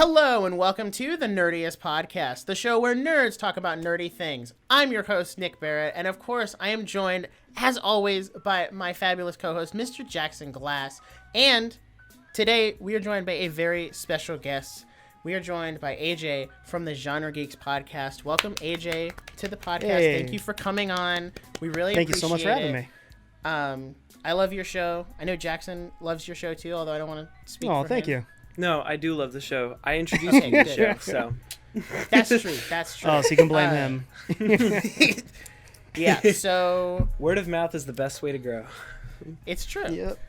Hello and welcome to the Nerdiest podcast, the show where nerds talk about nerdy things. I'm your host, Nick Barrett, and of course, I am joined, as always, by my fabulous co-host, Mr. Jackson Glass. And today, we are joined by a very special guest. We are joined by AJ from the GenreGeeks podcast. Welcome, AJ, to the podcast. Hey. Thank you for coming on. We really Thank appreciate it. you so much for having me. I love your show. I know Jackson loves your show too, although I don't want to speak for him. Oh, thank you. No, I do love the show. I introduced you to the show, so. That's true. That's true. Oh, so you can blame him. Yeah, so Word of mouth is the best way to grow. it's true. Yep.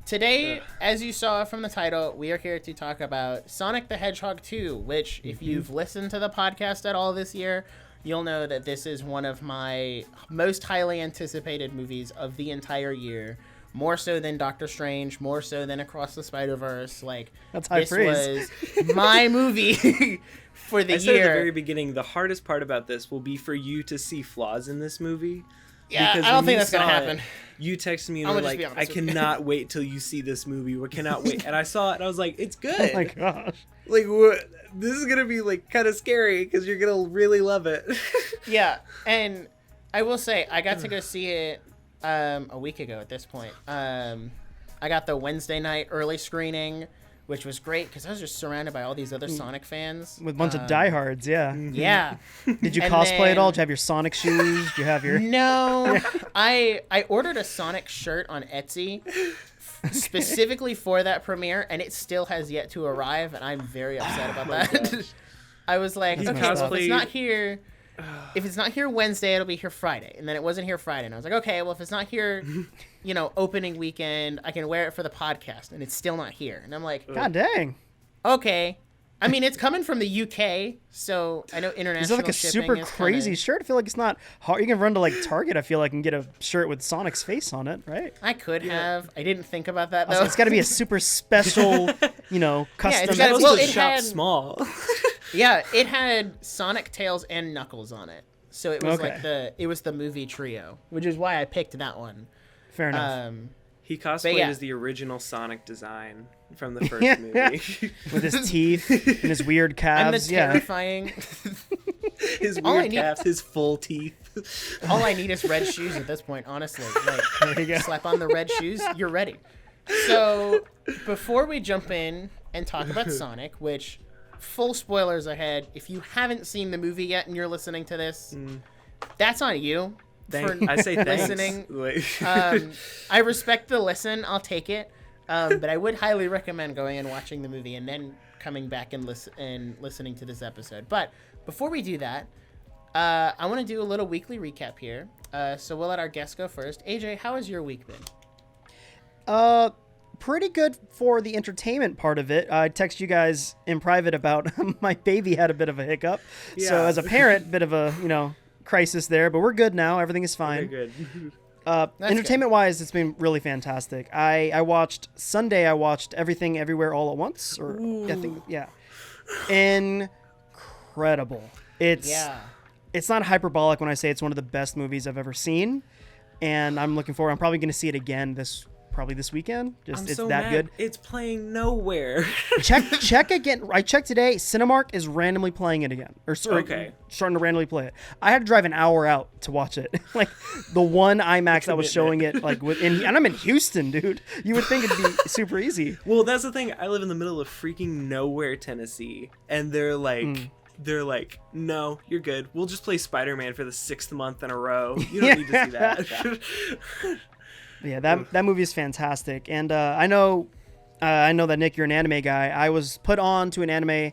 Today, as you saw from the title, we are here to talk about Sonic the Hedgehog 2, which, if you've listened to the podcast at all this year, you'll know that this is one of my most highly anticipated movies of the entire year. More so than Doctor Strange, more so than Across the Spider-Verse. Like, That's high this praise. was my movie for the I said at the year. very beginning, the hardest part about this will be for you to see flaws in this movie. Yeah, Because I don't when think you that's going to saw happen. it, you texted me and I'm were gonna just like, be I honest with you. cannot wait till you see this movie. We cannot wait. And I saw it and I was like, it's good. Oh my gosh. Like, what? This is going to be like kind of scary because you're going to really love it. Yeah, and I will say, I got to go see it a week ago at this point. I got the Wednesday night early screening, which was great because I was just surrounded by all these other Sonic fans. With a bunch of diehards, yeah. Yeah. Did you And cosplay at all? then- Did you have your Sonic shoes? Did you have your... No, I ordered a Sonic shirt on Etsy specifically for that premiere, and it still has yet to arrive, and I'm very upset about that. I was like, That's okay, messed well, up. if it's not here, Wednesday, it'll be here Friday. And then it wasn't here Friday, and I was like, okay, well, if it's not here, opening weekend, I can wear it for the podcast, and it's still not here. And I'm like, God dang. okay. I mean, it's coming from the UK, so I know international Is it like a shipping super is crazy kinda... shirt? I feel like it's not hard. You can run to like Target, I feel like, and get a shirt with Sonic's face on it, right? I could have. I didn't think about that, though. Also, it's got to be a super special, custom. it's You're gotta- supposed well, to it shop had- small. Yeah, it had Sonic, Tails, and Knuckles on it. So it was Okay. like the movie trio, which is why I picked that one. Fair enough. He cosplayed yeah. as the original Sonic design from the first Yeah. movie. With his teeth and his weird I'm the calves. Yeah. terrifying. His All I weird need- calves, his full teeth. All I need is red shoes at this point, honestly. Like, There you go. slap on the red shoes, you're ready. So, before we jump in and talk about Sonic, which, full spoilers ahead, if you haven't seen the movie yet and you're listening to this, that's on you. I say thanks. listening. Like- I respect the listen. I'll take it. But I would highly recommend going and watching the movie and then coming back and listening to this episode. But before we do that, I want to do a little weekly recap here. So we'll let our guest go first. AJ, how has your week been? Pretty good for the entertainment part of it. I text you guys in private about my baby had a bit of a hiccup. So Yeah. as a parent, bit of a, crisis there, but we're good now. Everything is fine. Very good. Entertainment wise, it's been really fantastic. I watched Sunday, I watched Everything Everywhere All at Once, or I think, yeah. Incredible. It's not hyperbolic when I say it's one of the best movies I've ever seen. And I'm looking forward. I'm probably going to see it again this weekend. I'm It's so that mad. good. It's playing nowhere. Check again. I checked today. Cinemark is randomly playing it again, or Okay. starting to randomly play it. I had to drive an hour out to watch it. Like the one IMAX that was showing it, like and I'm in Houston, dude. You would think it'd be super easy. Well, that's the thing. I live in the middle of freaking nowhere, Tennessee, and they're like, no, you're good. We'll just play Spider-Man for the 6th month in a row. You don't need to see that. Yeah, that movie is fantastic, and I know that Nick, you're an anime guy. I was put on to an anime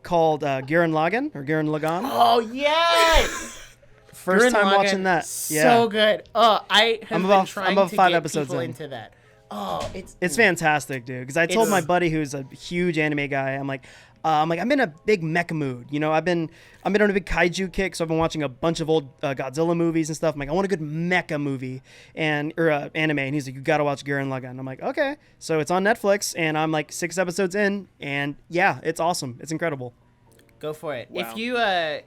called Gurren Lagann. Oh, yes! First Gurren time Lagann, watching that. Yeah. So good. Oh, I have I'm been about trying 5 to get episodes people in. into that. Oh, It's fantastic, dude. Because I told It's- my buddy who's a huge anime guy, I'm like, I'm in a big mecha mood. I've been on a big kaiju kick, so I've been watching a bunch of old Godzilla movies and stuff. I'm like, I want a good mecha movie or anime, and he's like, you gotta watch Gurren Lagann. I'm like, okay. So it's on Netflix, and I'm like 6 episodes in, and yeah, it's awesome. It's incredible. Go for it. Wow.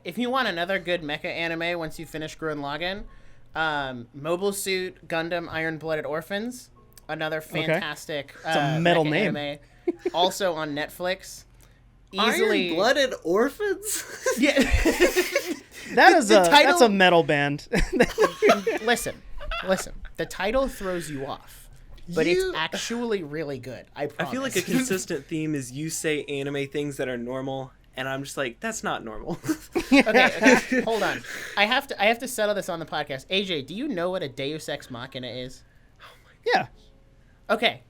If you want another good mecha anime once you finish Gurren Lagann, Mobile Suit Gundam Iron Blooded Orphans, another fantastic It's a metal mecha name. anime, also on Netflix. easily Iron-blooded orphans. Yeah. That's a metal band. Listen. The title throws you off, but it's actually really good. I promise. I feel like a consistent theme is you say anime things that are normal, and I'm just like, that's not normal. Okay, hold on. I have to settle this on the podcast. AJ, do you know what a Deus Ex Machina is? Yeah. Okay.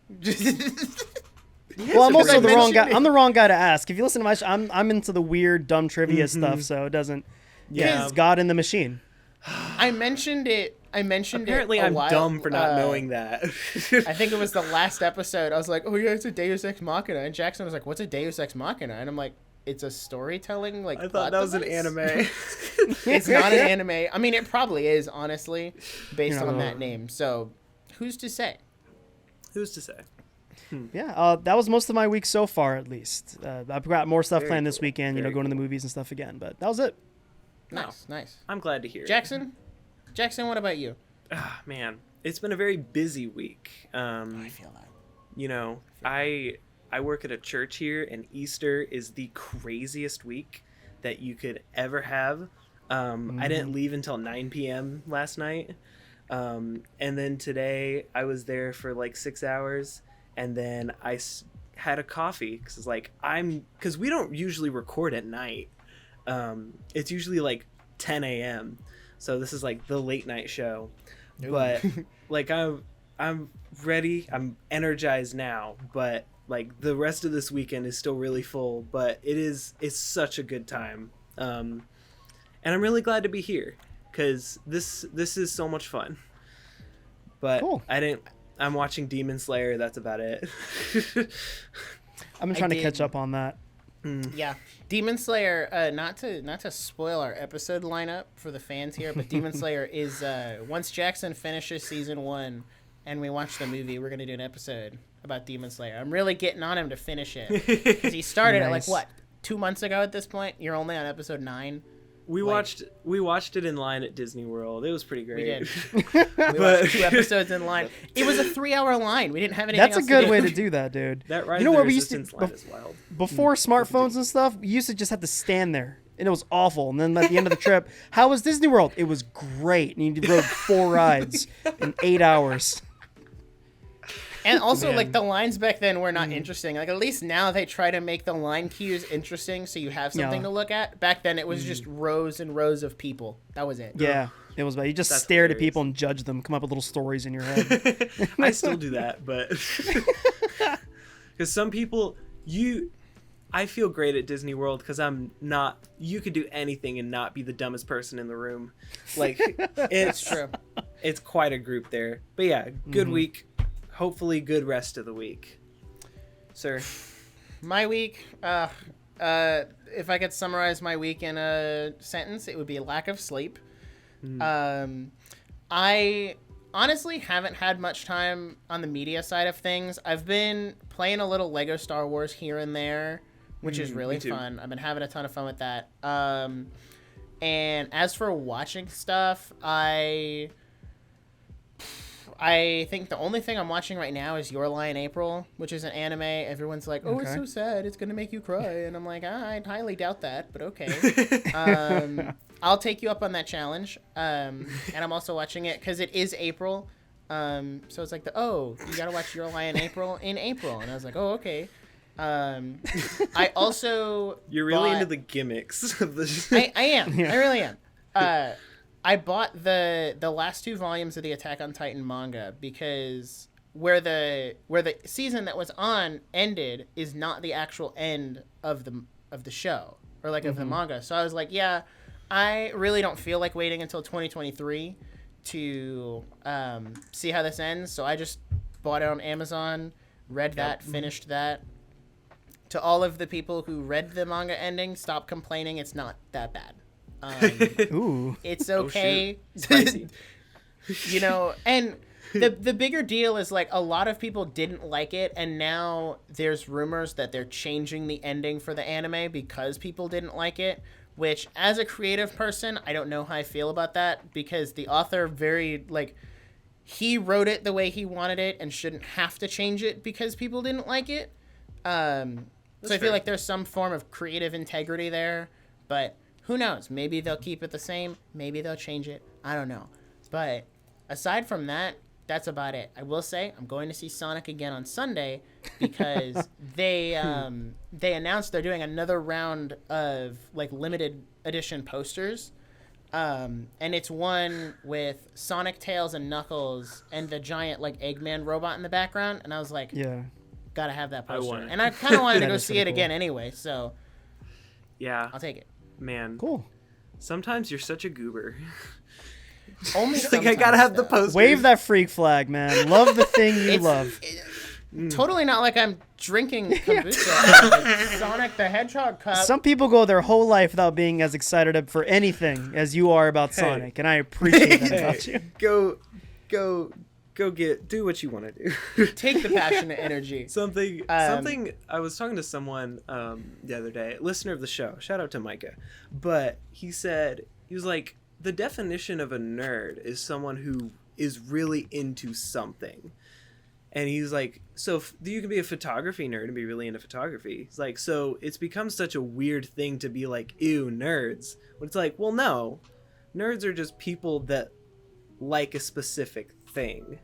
Well, I'm also the wrong guy. I'm the wrong guy to ask. If you listen to my show, I'm into the weird, dumb trivia stuff, so it doesn't. Yeah. It's God in the machine. I mentioned it. Apparently, it a I'm while, dumb for not knowing that. I think it was the last episode. I was like, "Oh yeah, it's a Deus Ex Machina," and Jackson was like, "What's a Deus Ex Machina?" And I'm like, "It's a storytelling I thought that was an anime. It's not an anime. I mean, it probably is, honestly, based on that name. So, who's to say? Who's to say? Yeah, that was most of my week so far, at least. I've got more stuff planned this weekend, Very going to the movies and stuff again, but that was it. Nice. I'm glad to hear it. Jackson, what about you? Man, it's been a very busy week. I feel that. I work at a church here, and Easter is the craziest week that you could ever have. I didn't leave until 9 p.m. last night. And then today I was there for like 6 hours, and then I had a coffee because we don't usually record at night. It's usually like 10 a.m. So this is like the late night show. Ooh. But like I'm ready. I'm energized now, but like the rest of this weekend is still really full, but it's such a good time. And I'm really glad to be here cuz this is so much fun. But cool. I'm watching Demon Slayer, that's about it. I've been trying to catch up on that. Yeah, Demon Slayer. Not to spoil our episode lineup for the fans here, but Demon Slayer is once Jackson finishes season 1 and we watch the movie, we're gonna do an episode about Demon Slayer. I'm really getting on him to finish it because he started it like 2 months ago. At this point, you're only on episode 9. We watched it in line at Disney World. It was pretty great. We did. We watched 2 episodes in line. It was a 3-hour line. We didn't have anything That's else a good to do. way to do that, dude. That Rise of the Resistance line is wild. Before smartphones and stuff, you used to just have to stand there, and it was awful. And then at the end of the trip, how was Disney World? It was great. And you rode 4 rides in 8 hours. And also, like, the lines back then were not interesting. Like, at least now they try to make the line cues interesting so you have something to look at. Back then, it was just rows and rows of people. That was it. Yeah, it was bad. You just stared at people and judged them, come up with little stories in your head. I still do that, but... Because some people... I feel great at Disney World because I'm not... You could do anything and not be the dumbest person in the room. Like, it's true. It's quite a group there. But yeah, good week. Hopefully good rest of the week. Sir. My week, if I could summarize my week in a sentence, it would be lack of sleep. I honestly haven't had much time on the media side of things. I've been playing a little Lego Star Wars here and there, which is really fun. I've been having a ton of fun with that. And as for watching stuff, I think the only thing I'm watching right now is Your Lie in April, which is an anime. Everyone's like, oh, it's so sad. It's going to make you cry. And I'm like, I highly doubt that, but okay. I'll take you up on that challenge. And I'm also watching it because it is April. So it's like, you got to watch Your Lie in April. And I was like, oh, okay. I also You're really into the gimmicks of the I am. Yeah. I really am. I bought the last 2 volumes of the Attack on Titan manga because where the season that was on ended is not the actual end of the show or like of the manga. So I was like, yeah, I really don't feel like waiting until 2023 to see how this ends. So I just bought it on Amazon, read that, finished that. To all of the people who read the manga ending, stop complaining. It's not that bad. Ooh. It's okay. Spicy. And the bigger deal is like a lot of people didn't like it, and now there's rumors that they're changing the ending for the anime because people didn't like it, which as a creative person, I don't know how I feel about that because the author he wrote it the way he wanted it and shouldn't have to change it because people didn't like it. So I feel like there's some form of creative integrity there, but who knows? Maybe they'll keep it the same. Maybe they'll change it. I don't know. But aside from that, that's about it. I will say I'm going to see Sonic again on Sunday because they announced they're doing another round of like limited edition posters. And it's one with Sonic, Tails, and Knuckles and the giant like Eggman robot in the background. And I was like, Yeah. gotta have that poster. want it. And I kind of wanted to That go is see pretty it cool. again anyway, so Yeah, I'll take it. man. Cool. Sometimes you're such a goober. Only It's like I sometimes, gotta have the though. poster. Wave that freak flag, man. Love the thing you love. Totally not like I'm drinking kombucha out of a Sonic the Hedgehog cup. Some people go their whole life without being as excited for anything as you are about Sonic, and I appreciate that about you. Go do what you want to do. Take the passionate energy. Something I was talking to someone the other day, listener of the show, shout out to Micah, but he was like, the definition of a nerd is someone who is really into something. And he's like, so you can be a photography nerd and be really into photography. He's like, so it's become such a weird thing to be like, ew, nerds. But it's like, well, no, nerds are just people that like a specific thing.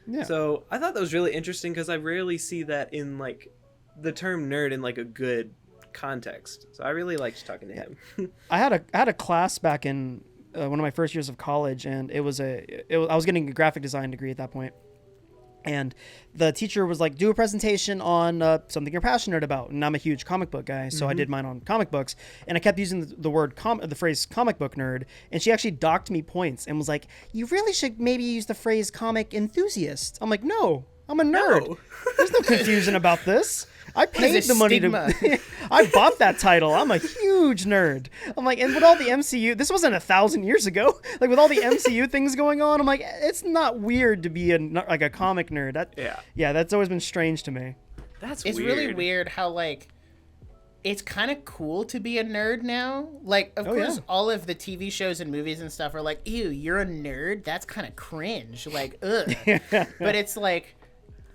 Yeah. So I thought that was really interesting because I rarely see that in like the term nerd in like a good context. So I really liked talking to him. I had a class back in one of my first years of college, and I was getting a graphic design degree at that point. And the teacher was like, do a presentation on something you're passionate about. And I'm a huge comic book guy, so I did mine on comic books. And I kept using the phrase comic book nerd. And she actually docked me points and was like, you really should maybe use the phrase comic enthusiast. I'm like, no, I'm a nerd. No. There's no confusion about this. I paid is the money stigma. to. I bought that title. I'm a huge nerd. I'm like, and with all the MCU, this wasn't 1,000 years ago. Like with all the MCU things going on, I'm like, it's not weird to be a comic nerd. Yeah, that's always been strange to me. It's really weird how like it's kind of cool to be a nerd now. Like, of course, all of the TV shows and movies and stuff are like, ew, you're a nerd? That's kind of cringe. Like, ugh. But it's like,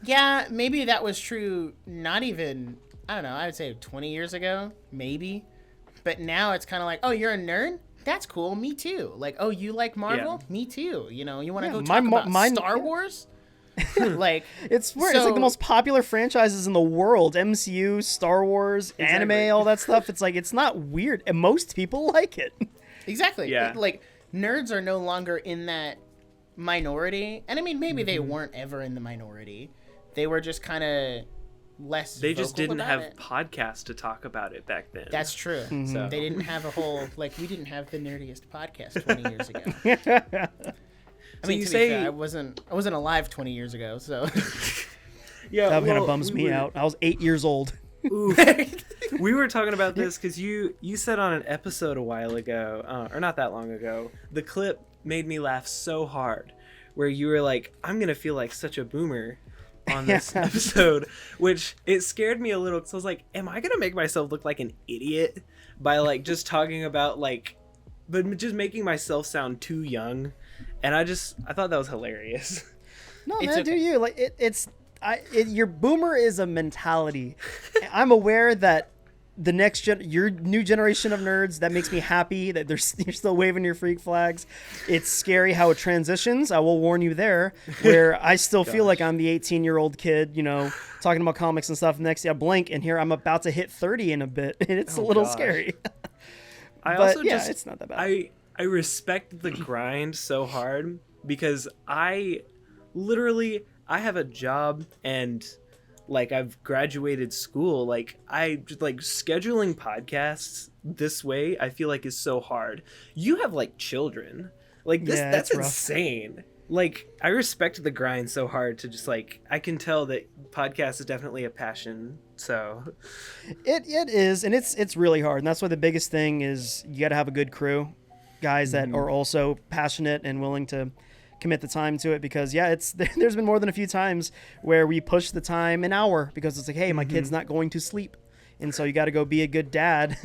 yeah, maybe that was true not even, I don't know, I would say 20 years ago, maybe. But now it's kind of like, oh, you're a nerd? That's cool. Me too. Like, oh, you like Marvel? Me too. You know, you want to go talk about Star Wars? Like, it's weird. It's like the most popular franchises in the world: MCU, Star Wars, anime, all that stuff. It's like, it's not weird, and most people like it. Exactly. Yeah. Like, nerds are no longer in that minority, and I mean, maybe they weren't ever in the minority. They were just kind of less. They just vocal didn't about have it. podcasts to talk about it back then. That's true. So They didn't have a whole we didn't have the Nerdiest podcast 20 years ago. I mean, you to be say- fair, I wasn't alive 20 years ago, so yeah, That kind of bums me out. I was 8 years old. We were talking about this because you said on an episode a while ago, or not that long ago, the clip made me laugh so hard, where you were like, I'm gonna feel like such a boomer on this episode, which it scared me a little because I was like, am I gonna make myself look like an idiot by like just talking about but just making myself sound too young? And I thought that was hilarious. No, It's man, okay. do you like it? Your boomer is a mentality. I'm aware that the your new generation of nerds, that makes me happy that you're still waving your freak flags. It's scary how it transitions. I will warn you there, where I still feel like I'm the 18-year-old kid, you know, talking about comics and stuff. Next day I blink and here I'm about to hit 30 in a bit, and it's a little scary. It's not that bad. I respect the grind so hard because I have a job and I've graduated school. I just scheduling podcasts this way, I feel like is so hard. You have children. That's rough. insane. I respect the grind so hard to just I can tell that podcast is definitely a passion. So it is, and it's really hard. And that's why the biggest thing is you got to have a good crew. Guys that are also passionate and willing to commit the time to it, because there's been more than a few times where we push the time an hour because it's like, hey, my kid's not going to sleep, and so you got to go be a good dad.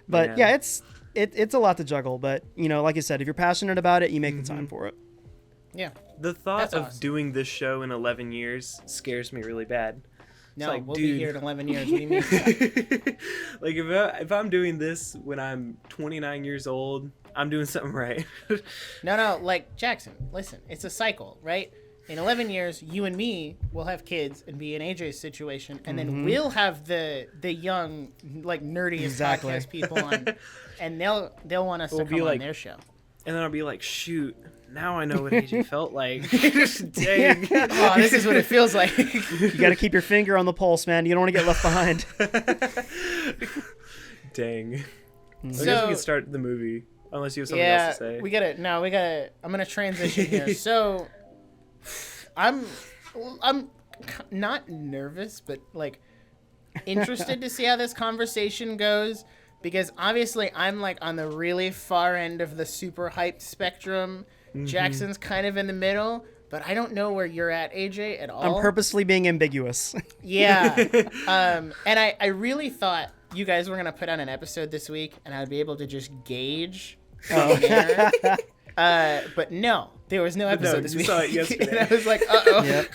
But it's a lot to juggle, but like I said, if you're passionate about it, you make the time for it. yeah. the thought That's of awesome. doing this show in 11 years scares me really bad No, like, we'll dude. be here in 11 years. What do you mean? Like if I'm doing this when I'm 29 years old, I'm doing something right. No, like Jackson, listen, it's a cycle, right? In 11 years, you and me will have kids and be in AJ's situation, and then we'll have the young, like, nerdiest podcast people on, and they'll want us to come on their show. And then I'll be like, shoot, now I know what AJ felt like. Dang. Oh, this is what it feels like. You got to keep your finger on the pulse, man. You don't want to get left behind. Dang. I guess we So, can start the movie, unless you have something else to say. we gotta. I'm gonna transition here. So, I'm not nervous, but like interested to see how this conversation goes, because obviously I'm like on the really far end of the super hyped spectrum. Jackson's kind of in the middle, but I don't know where you're at, AJ, at all. I'm purposely being ambiguous. Yeah. And I really thought you guys were going to put on an episode this week and I'd be able to just gauge from there. But no, there was no episode this week. Saw it yesterday. And I was like, uh-oh.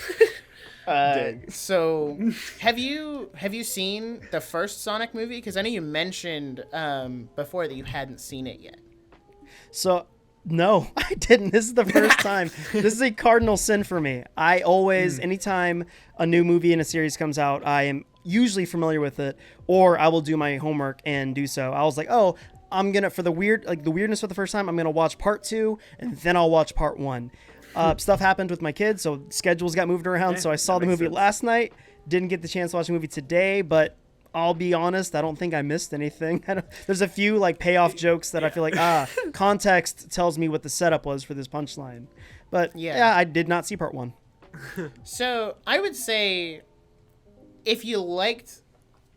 Yep. So have you seen the first Sonic movie? Because I know you mentioned before that you hadn't seen it yet. So, no, I didn't. This is the first time. This is a cardinal sin for me. I always, anytime a new movie in a series comes out, I am usually familiar with it, or I will do my homework and do so. I was like, oh, I'm gonna, for the weirdness for the first time, I'm gonna watch part 2 and then I'll watch part 1. Stuff happened with my kids, so schedules got moved around. So I saw the movie last night. Didn't get the chance to watch the movie today, but I'll be honest, I don't think I missed anything. There's a few like payoff jokes that I feel like context tells me what the setup was for this punchline. But yeah, I did not see part 1. So I would say if you liked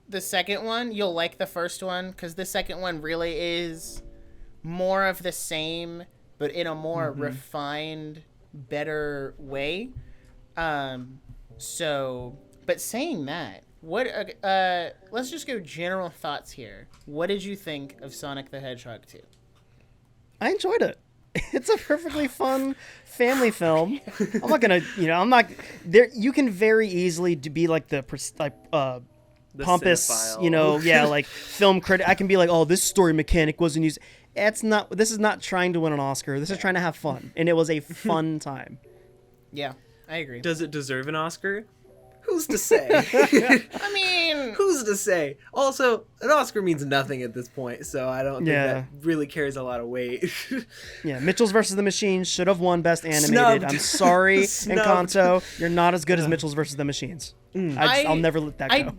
the second one, you'll like the first one, because the second one really is more of the same, but in a more refined, better way. But saying that, let's just go general thoughts here. What did you think of Sonic the Hedgehog 2? I enjoyed it. It's a perfectly fun family film. I'm not there. You can very easily be like the pompous, cinephile. like film critic. I can be like, oh, this story mechanic wasn't used. This is not trying to win an Oscar. This is trying to have fun. And it was a fun time. Yeah, I agree. Does it deserve an Oscar? Who's to say? I mean, who's to say? Also, an Oscar means nothing at this point, so I don't think that really carries a lot of weight. Yeah, Mitchell's versus the Machines should have won Best Animated. Snubbed. I'm sorry, Snubbed. Encanto, you're not as good as Mitchell's versus the Machines. I'll never let that go.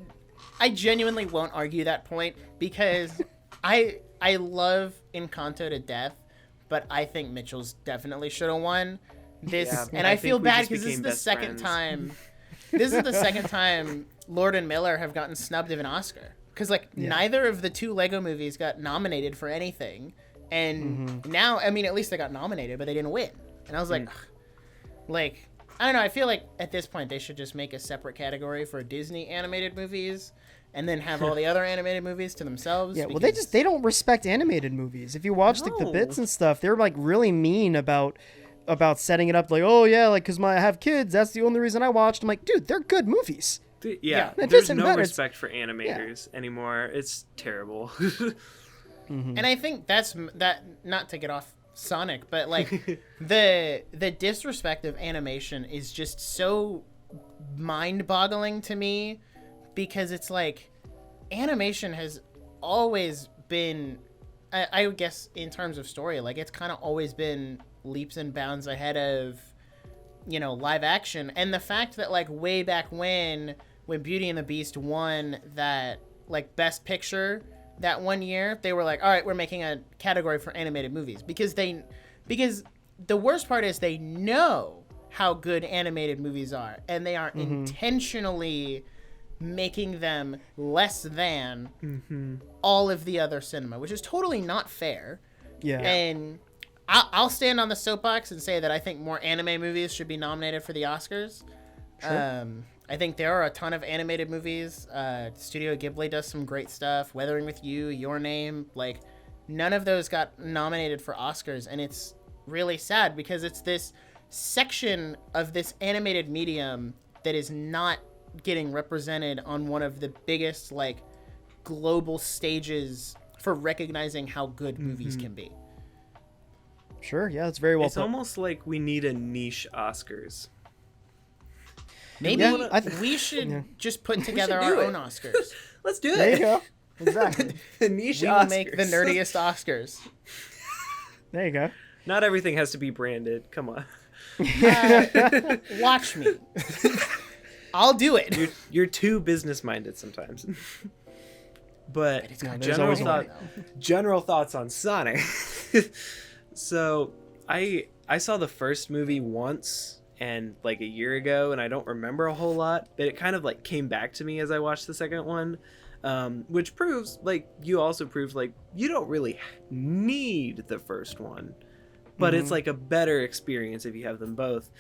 I genuinely won't argue that point, because I love Encanto to death, but I think Mitchell's definitely should have won this. Yeah, and I feel bad because this is the second time. This is the second time Lord and Miller have gotten snubbed of an Oscar. Because, neither of the two Lego movies got nominated for anything. And now, I mean, at least they got nominated, but they didn't win. And I was like, I don't know. I feel like at this point they should just make a separate category for Disney animated movies and then have all the other animated movies to themselves. Yeah, well, they don't respect animated movies. If you watch the bits and stuff, they're like really mean about setting it up like, oh yeah, like because I have kids, that's the only reason I watched. I'm like, dude, they're good movies. Yeah, it there's doesn't no matter. respect for animators anymore. It's terrible. And I think that's not to get off Sonic, but like the disrespect of animation is just so mind-boggling to me, because it's like animation has always been, I guess in terms of story, like it's kind of always been leaps and bounds ahead of, live action. And the fact that like way back when Beauty and the Beast won that like best picture that one year, they were like, all right, we're making a category for animated movies, because the worst part is they know how good animated movies are, and they are intentionally making them less than all of the other cinema, which is totally not fair. Yeah. And I'll stand on the soapbox and say that I think more anime movies should be nominated for the Oscars. Sure. I think there are a ton of animated movies. Studio Ghibli does some great stuff. Weathering with You, Your Name, like none of those got nominated for Oscars, and it's really sad because it's this section of this animated medium that is not getting represented on one of the biggest like global stages for recognizing how good movies can be. Sure, yeah, it's very well It's put. almost like we need a niche Oscars. Maybe Yeah, we should just put together do our it. own Oscars. Let's do There you it. go. Exactly. The niche We Oscars. will make the nerdiest Oscars. There you go. Not everything has to be branded. Come on. Watch me. I'll do it. You're too business minded sometimes. But there's always one. general thoughts on Sonic. So I saw the first movie once and like a year ago, and I don't remember a whole lot, but it kind of like came back to me as I watched the second one, which proves, like you also proved, like you don't really need the first one, but it's like a better experience if you have them both.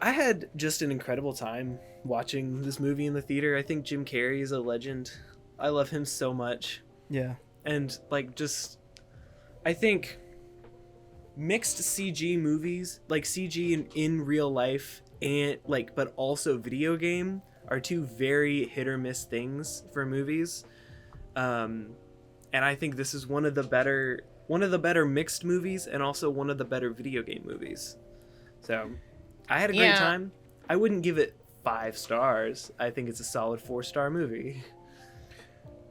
I had just an incredible time watching this movie in the theater. I think Jim Carrey is a legend. I love him so much. Yeah. And like just I think mixed CG movies, like CG in real life and like but also video game, are two very hit or miss things for movies. And I think this is one of the better mixed movies and also one of the better video game movies. So I had a great time. I wouldn't give it 5 stars. I think it's a solid 4-star movie.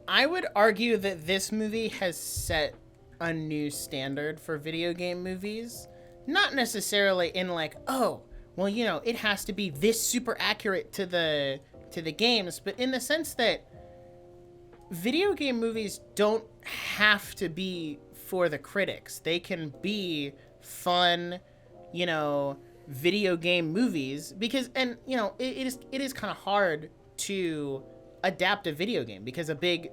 I would argue that this movie has set a new standard for video game movies. Not necessarily in like, oh, well, you know, it has to be this super accurate to the games, but in the sense that video game movies don't have to be for the critics. They can be fun, you know, video game movies because, and you know, it is kind of hard to adapt a video game because a big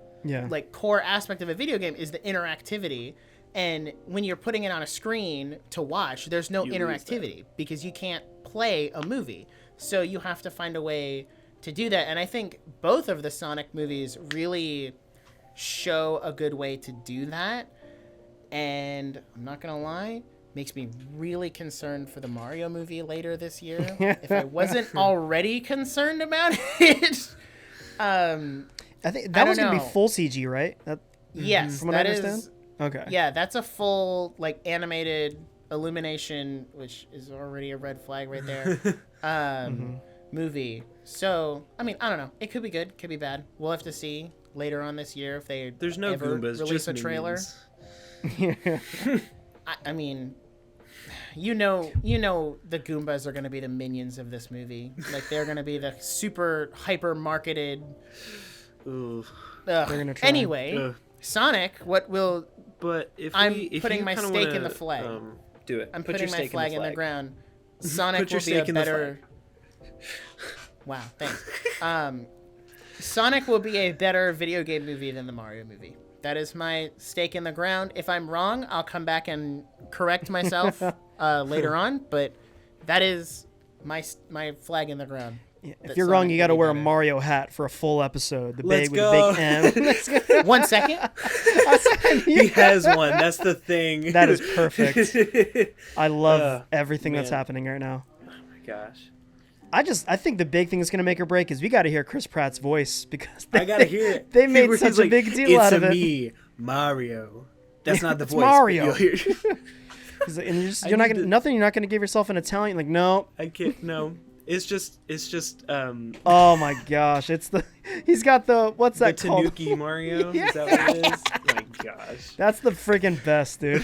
like core aspect of a video game is the interactivity, and when you're putting it on a screen to watch, there's no interactivity because you can't play a movie, so you have to find a way to do that. And I think both of the Sonic movies really show a good way to do that, and I'm not gonna lie, makes me really concerned for the Mario movie later this year. If I wasn't already concerned about it. I think that was going to be full CG, right? Yes, from what I understand. Okay. Yeah, that's a full like animated Illumination, which is already a red flag right there. Movie. So, I mean, I don't know. It could be good, could be bad. We'll have to see later on this year if there's no ever Goombas, release just a trailer. minions. I mean, you know the Goombas are going to be the minions of this movie. Like, they're going to be the super hyper marketed. Ooh. They're gonna try. Anyway, Sonic, what will? But if I'm putting you my kinda stake wanna, in the flag. Do it. I'm Put putting your my stake flag in the ground. Sonic Put your will be stake a in the better. Wow, thanks. Sonic will be a better video game movie than the Mario movie. That is my stake in the ground. If I'm wrong, I'll come back and correct myself later on. But that is my flag in the ground. Yeah, if you're wrong, you got to wear a Mario hat for a full episode. The Let's big go. with the big M. 1 second. He has one. That's the thing. That is perfect. I love everything that's happening right now. Oh my gosh. I think the big thing that's going to make or break is we got to hear Chris Pratt's voice because I gotta hear it. They made He's such a like, big deal out of it. It's me, Mario. That's not the It's voice. Mario. But you'll hear. And you're not gonna, nothing. You're not going to give yourself an Italian. Like, no. I can't. No. It's just. Oh my gosh! He's got the what's that the called? Tanuki Mario. Yeah. Is that what it is? My gosh. That's the freaking best, dude.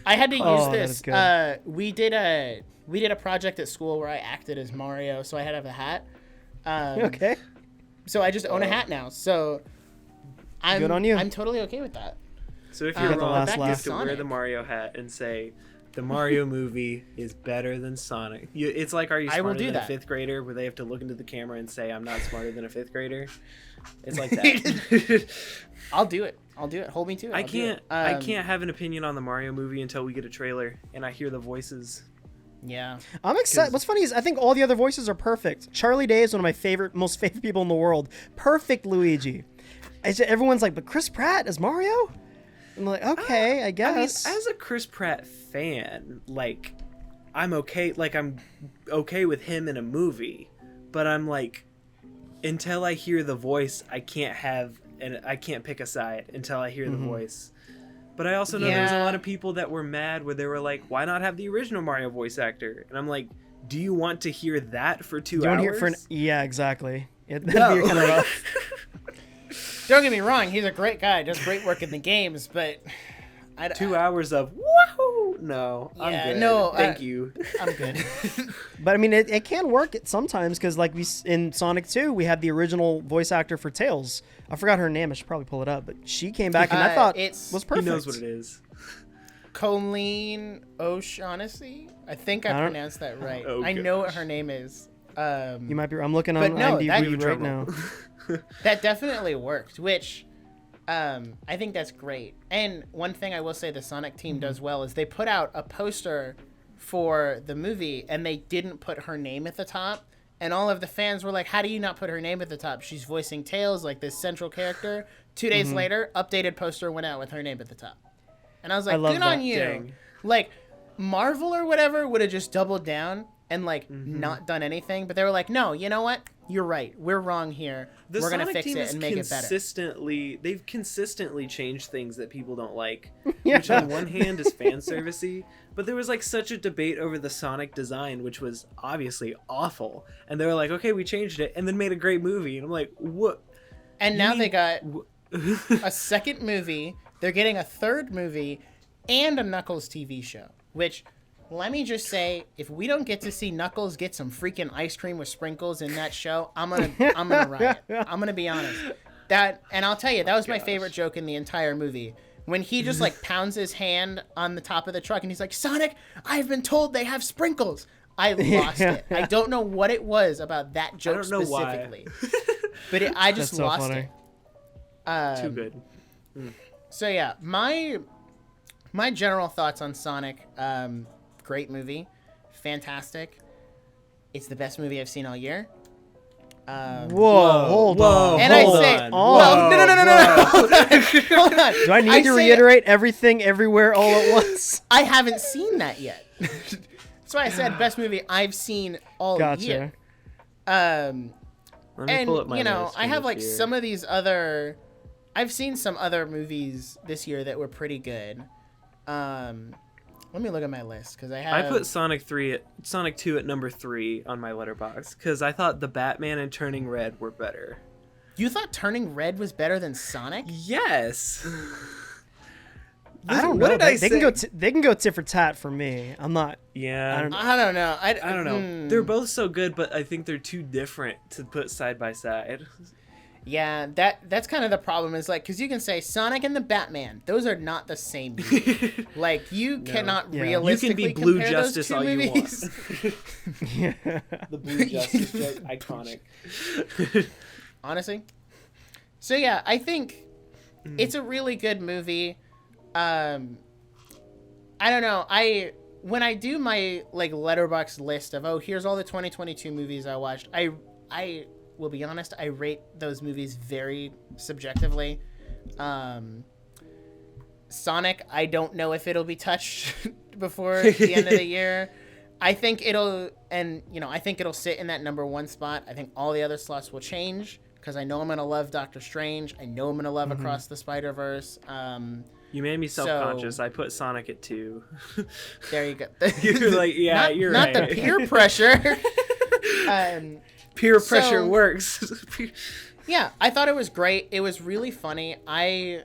I had to use Oh, that this. is good. We did a project at school where I acted as Mario, so I had to have a hat. Okay. So I just own a hat now. So I'm Good on you. I'm totally okay with that. So if got you're the wrong, last you laugh. have to wear the Mario hat and say the Mario movie is better than Sonic. It's like, are you I will smarter do than that. a fifth grader, where they have to look into the camera and say, I'm not smarter than a fifth grader. It's like that. I'll do it. Hold me to it. I I'll do it. can't have an opinion on the Mario movie until we get a trailer and I hear the voices. Yeah. I'm excited. What's funny is I think all the other voices are perfect. Charlie Day is one of my most favorite people in the world. Perfect Luigi. Everyone's like, but Chris Pratt as Mario? I'm like, okay, I guess. I mean, as a Chris Pratt fan, like, I'm okay. Like, I'm okay with him in a movie, but I'm like, until I hear the voice, I can't pick a side until I hear the voice. But I also know there's a lot of people that were mad where they were like, why not have the original Mario voice actor? And I'm like, do you want to hear that for 2 hours? Yeah, exactly. That'd be No. kind of rough. Don't get me wrong, he's a great guy, does great work in the games, but 2 hours of woohoo! No, I'm good. No, thank you. I'm good. But I mean, it can work sometimes because, like in Sonic 2, we had the original voice actor for Tails. I forgot her name. I should probably pull it up. But she came back, and I thought was perfect. He knows what it is. Colleen O'Shaughnessy. I think I pronounced that right. I know what her name is. You might be. I'm looking on IMDb right now. That definitely worked, which I think that's great. And one thing I will say the Sonic team does well is they put out a poster for the movie and they didn't put her name at the top. And all of the fans were like, how do you not put her name at the top? She's voicing Tails, like this central character. 2 days later, updated poster went out with her name at the top. And I was like, good on you. Dang. Like, Marvel or whatever would have just doubled down and, like, not done anything. But they were like, no, you know what? You're right. We're wrong here. We're going to fix it and make it better. They've consistently changed things that people don't like. Yeah. Which on one hand is fan servicey, but there was like such a debate over the Sonic design, which was obviously awful. And they were like, okay, we changed it and then made a great movie. And I'm like, what? And now they got a second movie. They're getting a third movie and a Knuckles TV show, which... Let me just say, if we don't get to see Knuckles get some freaking ice cream with sprinkles in that show, I'm gonna riot. I'm gonna be honest. And I'll tell you, that was my favorite joke in the entire movie. When he just like pounds his hand on the top of the truck and he's like, Sonic, I've been told they have sprinkles. I lost it. I don't know what it was about that joke specifically. But I just lost it. Too good. So yeah, my general thoughts on Sonic, great movie, fantastic. It's the best movie I've seen all year. Hold on. And I say, well, no. Hold on. Do I need to reiterate everything, everywhere, all at once? I haven't seen that yet. That's why I said best movie I've seen all year. Let me pull up my list I have like year. some of these other. I've seen some other movies this year that were pretty good. Let me look at my list because I put Sonic 2 at number 3 on my letterbox because I thought the Batman and Turning Red were better. You thought Turning Red was better than Sonic? Yes. I don't know. What did I say? They can go tit for tat for me. I'm not. Yeah. I don't know. I don't know. They're both so good, but I think they're too different to put side by side. Yeah, that's kind of the problem is like, because you can say Sonic and the Batman, those are not the same movie. Like, you cannot realistically You can be Blue compare Justice those two all movies. you want. Yeah. The Blue Justice joke, iconic. Honestly. So yeah, I think it's a really good movie. I don't know. When I do my like Letterboxd list of here's all the 2022 movies I watched, I will be honest, I rate those movies very subjectively. Sonic, I don't know if it'll be touched before the end of the year. I think it'll sit in that number 1 spot. I think all the other slots will change because I know I'm gonna love Doctor Strange. I know I'm gonna love Across the Spider-Verse. You made me self-conscious. I put Sonic at 2. There you go. You're like, yeah, you're right. Not the peer pressure. Peer pressure works. Yeah, I thought it was great. It was really funny. I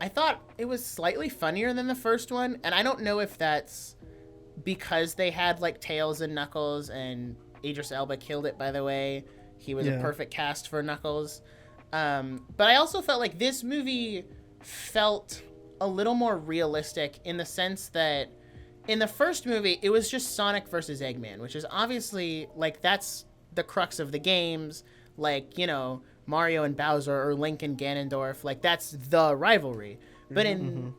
thought it was slightly funnier than the first one, and I don't know if that's because they had like Tails and Knuckles, and Idris Elba killed it, by the way. He was a perfect cast for Knuckles. But I also felt like this movie felt a little more realistic in the sense that in the first movie, it was just Sonic versus Eggman, which is obviously like that's the crux of the games, like, you know, Mario and Bowser or Link and Ganondorf, like that's the rivalry. But in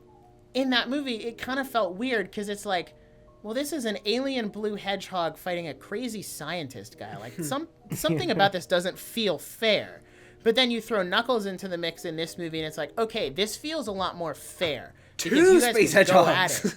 that movie, it kind of felt weird because it's like, well, this is an alien blue hedgehog fighting a crazy scientist guy. Like something about this doesn't feel fair. But then you throw Knuckles into the mix in this movie, and it's like, okay, this feels a lot more fair. Two space hedgehogs.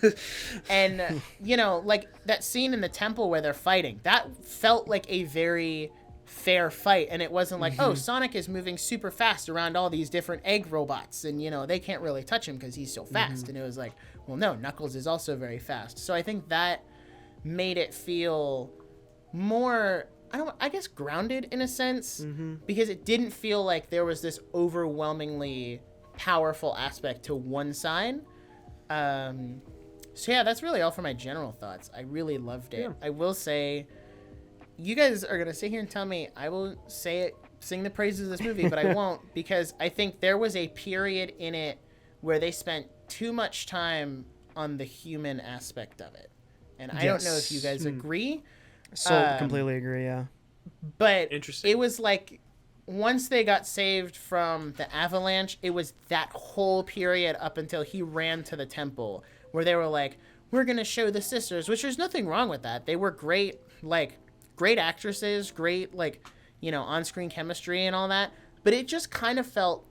And, you know, like that scene in the temple where they're fighting, that felt like a very fair fight, and it wasn't like, oh, Sonic is moving super fast around all these different egg robots, and they can't really touch him because he's so fast. And it was like, well, no, Knuckles is also very fast. So I think that made it feel more, I guess, grounded in a sense, because it didn't feel like there was this overwhelmingly powerful aspect to one side. So yeah, that's really all for my general thoughts. I really loved it. I will say, you guys are gonna sit here and tell me I will sing the praises of this movie, but I won't, because I think there was a period in it where they spent too much time on the human aspect of it, and I don't know if you guys agree. So completely agree, yeah. But Interesting. it was like, once they got saved from the avalanche, it was that whole period up until he ran to the temple where they were like, we're going to show the sisters, which there's nothing wrong with that. They were great, great actresses, great, on-screen chemistry and all that. But it just kind of felt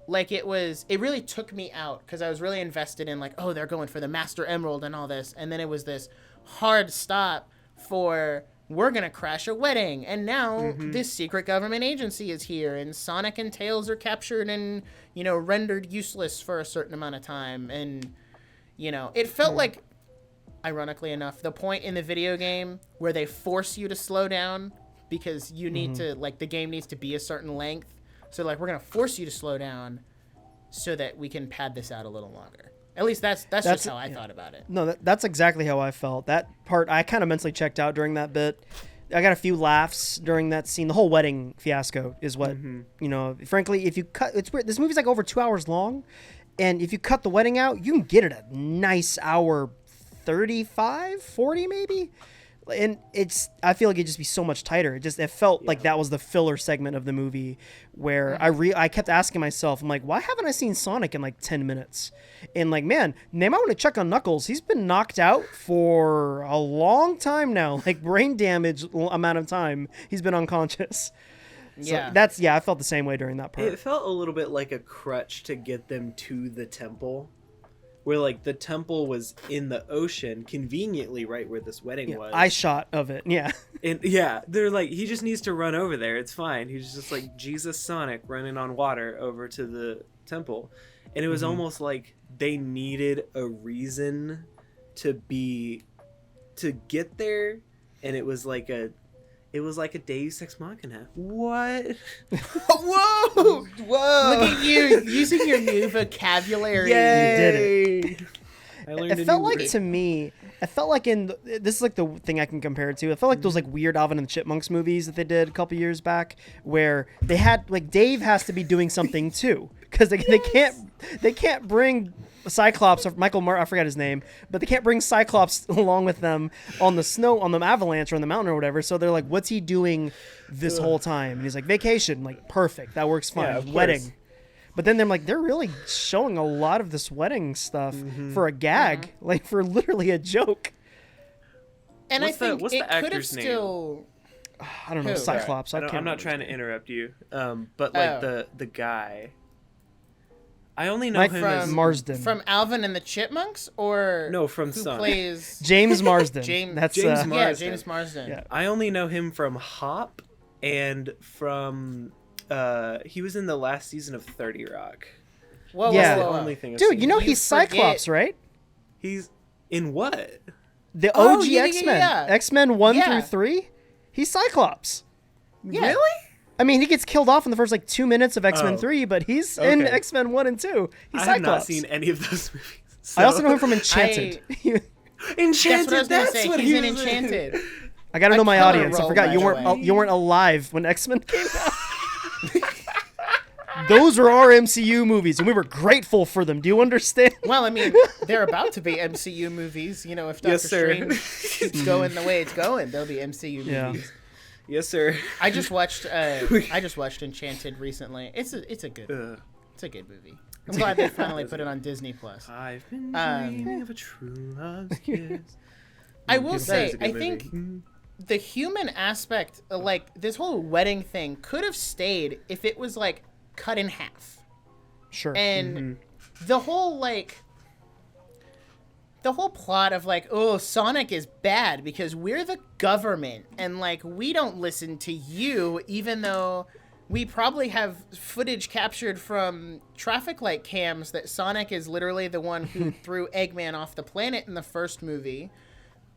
like it really took me out, because I was really invested in oh, they're going for the Master Emerald and all this. And then it was this hard stop for, we're going to crash a wedding, and now this secret government agency is here, and Sonic and Tails are captured and, rendered useless for a certain amount of time. And, it felt like, ironically enough, the point in the video game where they force you to slow down because you need to, the game needs to be a certain length. So, we're going to force you to slow down so that we can pad this out a little longer. At least that's just how I thought about it. No, that's exactly how I felt. That part, I kind of mentally checked out during that bit. I got a few laughs during that scene. The whole wedding fiasco is what, frankly, if you cut, it's weird. This movie's over 2 hours long. And if you cut the wedding out, you can get it a nice hour 35, 40 maybe. And I feel like it'd just be so much tighter. It felt like that was the filler segment of the movie where I kept asking myself, I'm like, why haven't I seen Sonic in 10 minutes? And man, they might want to check on Knuckles. He's been knocked out for a long time now, brain damage amount of time. He's been unconscious. So I felt the same way during that part. It felt a little bit like a crutch to get them to the temple, where the temple was in the ocean, conveniently right where this wedding was. Eye shot of it, yeah. And they're he just needs to run over there. It's fine. He's just Jesus Sonic running on water over to the temple. And it was almost like they needed a reason to get there, and it was like a Deus Ex Machina. What? Whoa! Look at you using your new vocabulary. Yay! You did it. I learned It felt like, to me, it felt like this is the thing I can compare it to. It felt like those weird Alvin and the Chipmunks movies that they did a couple years back, where they had Dave has to be doing something too, because they can't bring Cyclops or I forgot his name, but they can't bring Cyclops along with them on the avalanche or on the mountain or whatever. So they're like, what's he doing this whole time? And he's like, vacation. Perfect, that works fine. Yeah, wedding. But then they're really showing a lot of this wedding stuff for a gag, for literally a joke. And what's I think what's it the could have actor's name? still. I don't know, Cyclops. I'm not trying to interrupt you, but the guy. I only know him as Marsden. From Alvin and the Chipmunks, or no, from who Sonic. plays James Marsden. James Marsden. Yeah, James Marsden. Yeah. I only know him from Hop and from he was in the last season of 30 Rock. Whoa, Yeah. That's whoa, the whoa. only thing I've Dude, seen. he's Cyclops, right? He's in what? The Oh, OG yeah, X-Men. yeah. X-Men 1 Yeah. through 3. He's Cyclops. Yeah. Really? I mean, he gets killed off in the first 2 minutes of X-Men 3, but he's in Okay. X-Men 1 and 2. He's I Cyclops. have not seen any of those movies. So. I also know him from Enchanted. Enchanted. That's what I was gonna say. what He's he in was Enchanted. I gotta know my color audience. I roll, forgot by you the way. you weren't alive when X-Men came out. Those were our MCU movies, and we were grateful for them. Do you understand? Well, I mean, they're about to be MCU movies. If Doctor Yes, sir. Strange keeps going the way it's going, they'll be MCU Yeah. movies. Yes, sir. I just watched Enchanted recently. It's a good movie. I'm glad they finally put it on Disney Plus. I've been dreaming of a true love's kiss. I will That say, is a good I think movie. the human aspect, this whole wedding thing, could have stayed if it was cut in half. Sure. And the whole the whole plot of like, oh, Sonic is bad because we're the government and like we don't listen to you, even though we probably have footage captured from traffic light cams that Sonic is literally the one who threw Eggman off the planet in the first movie.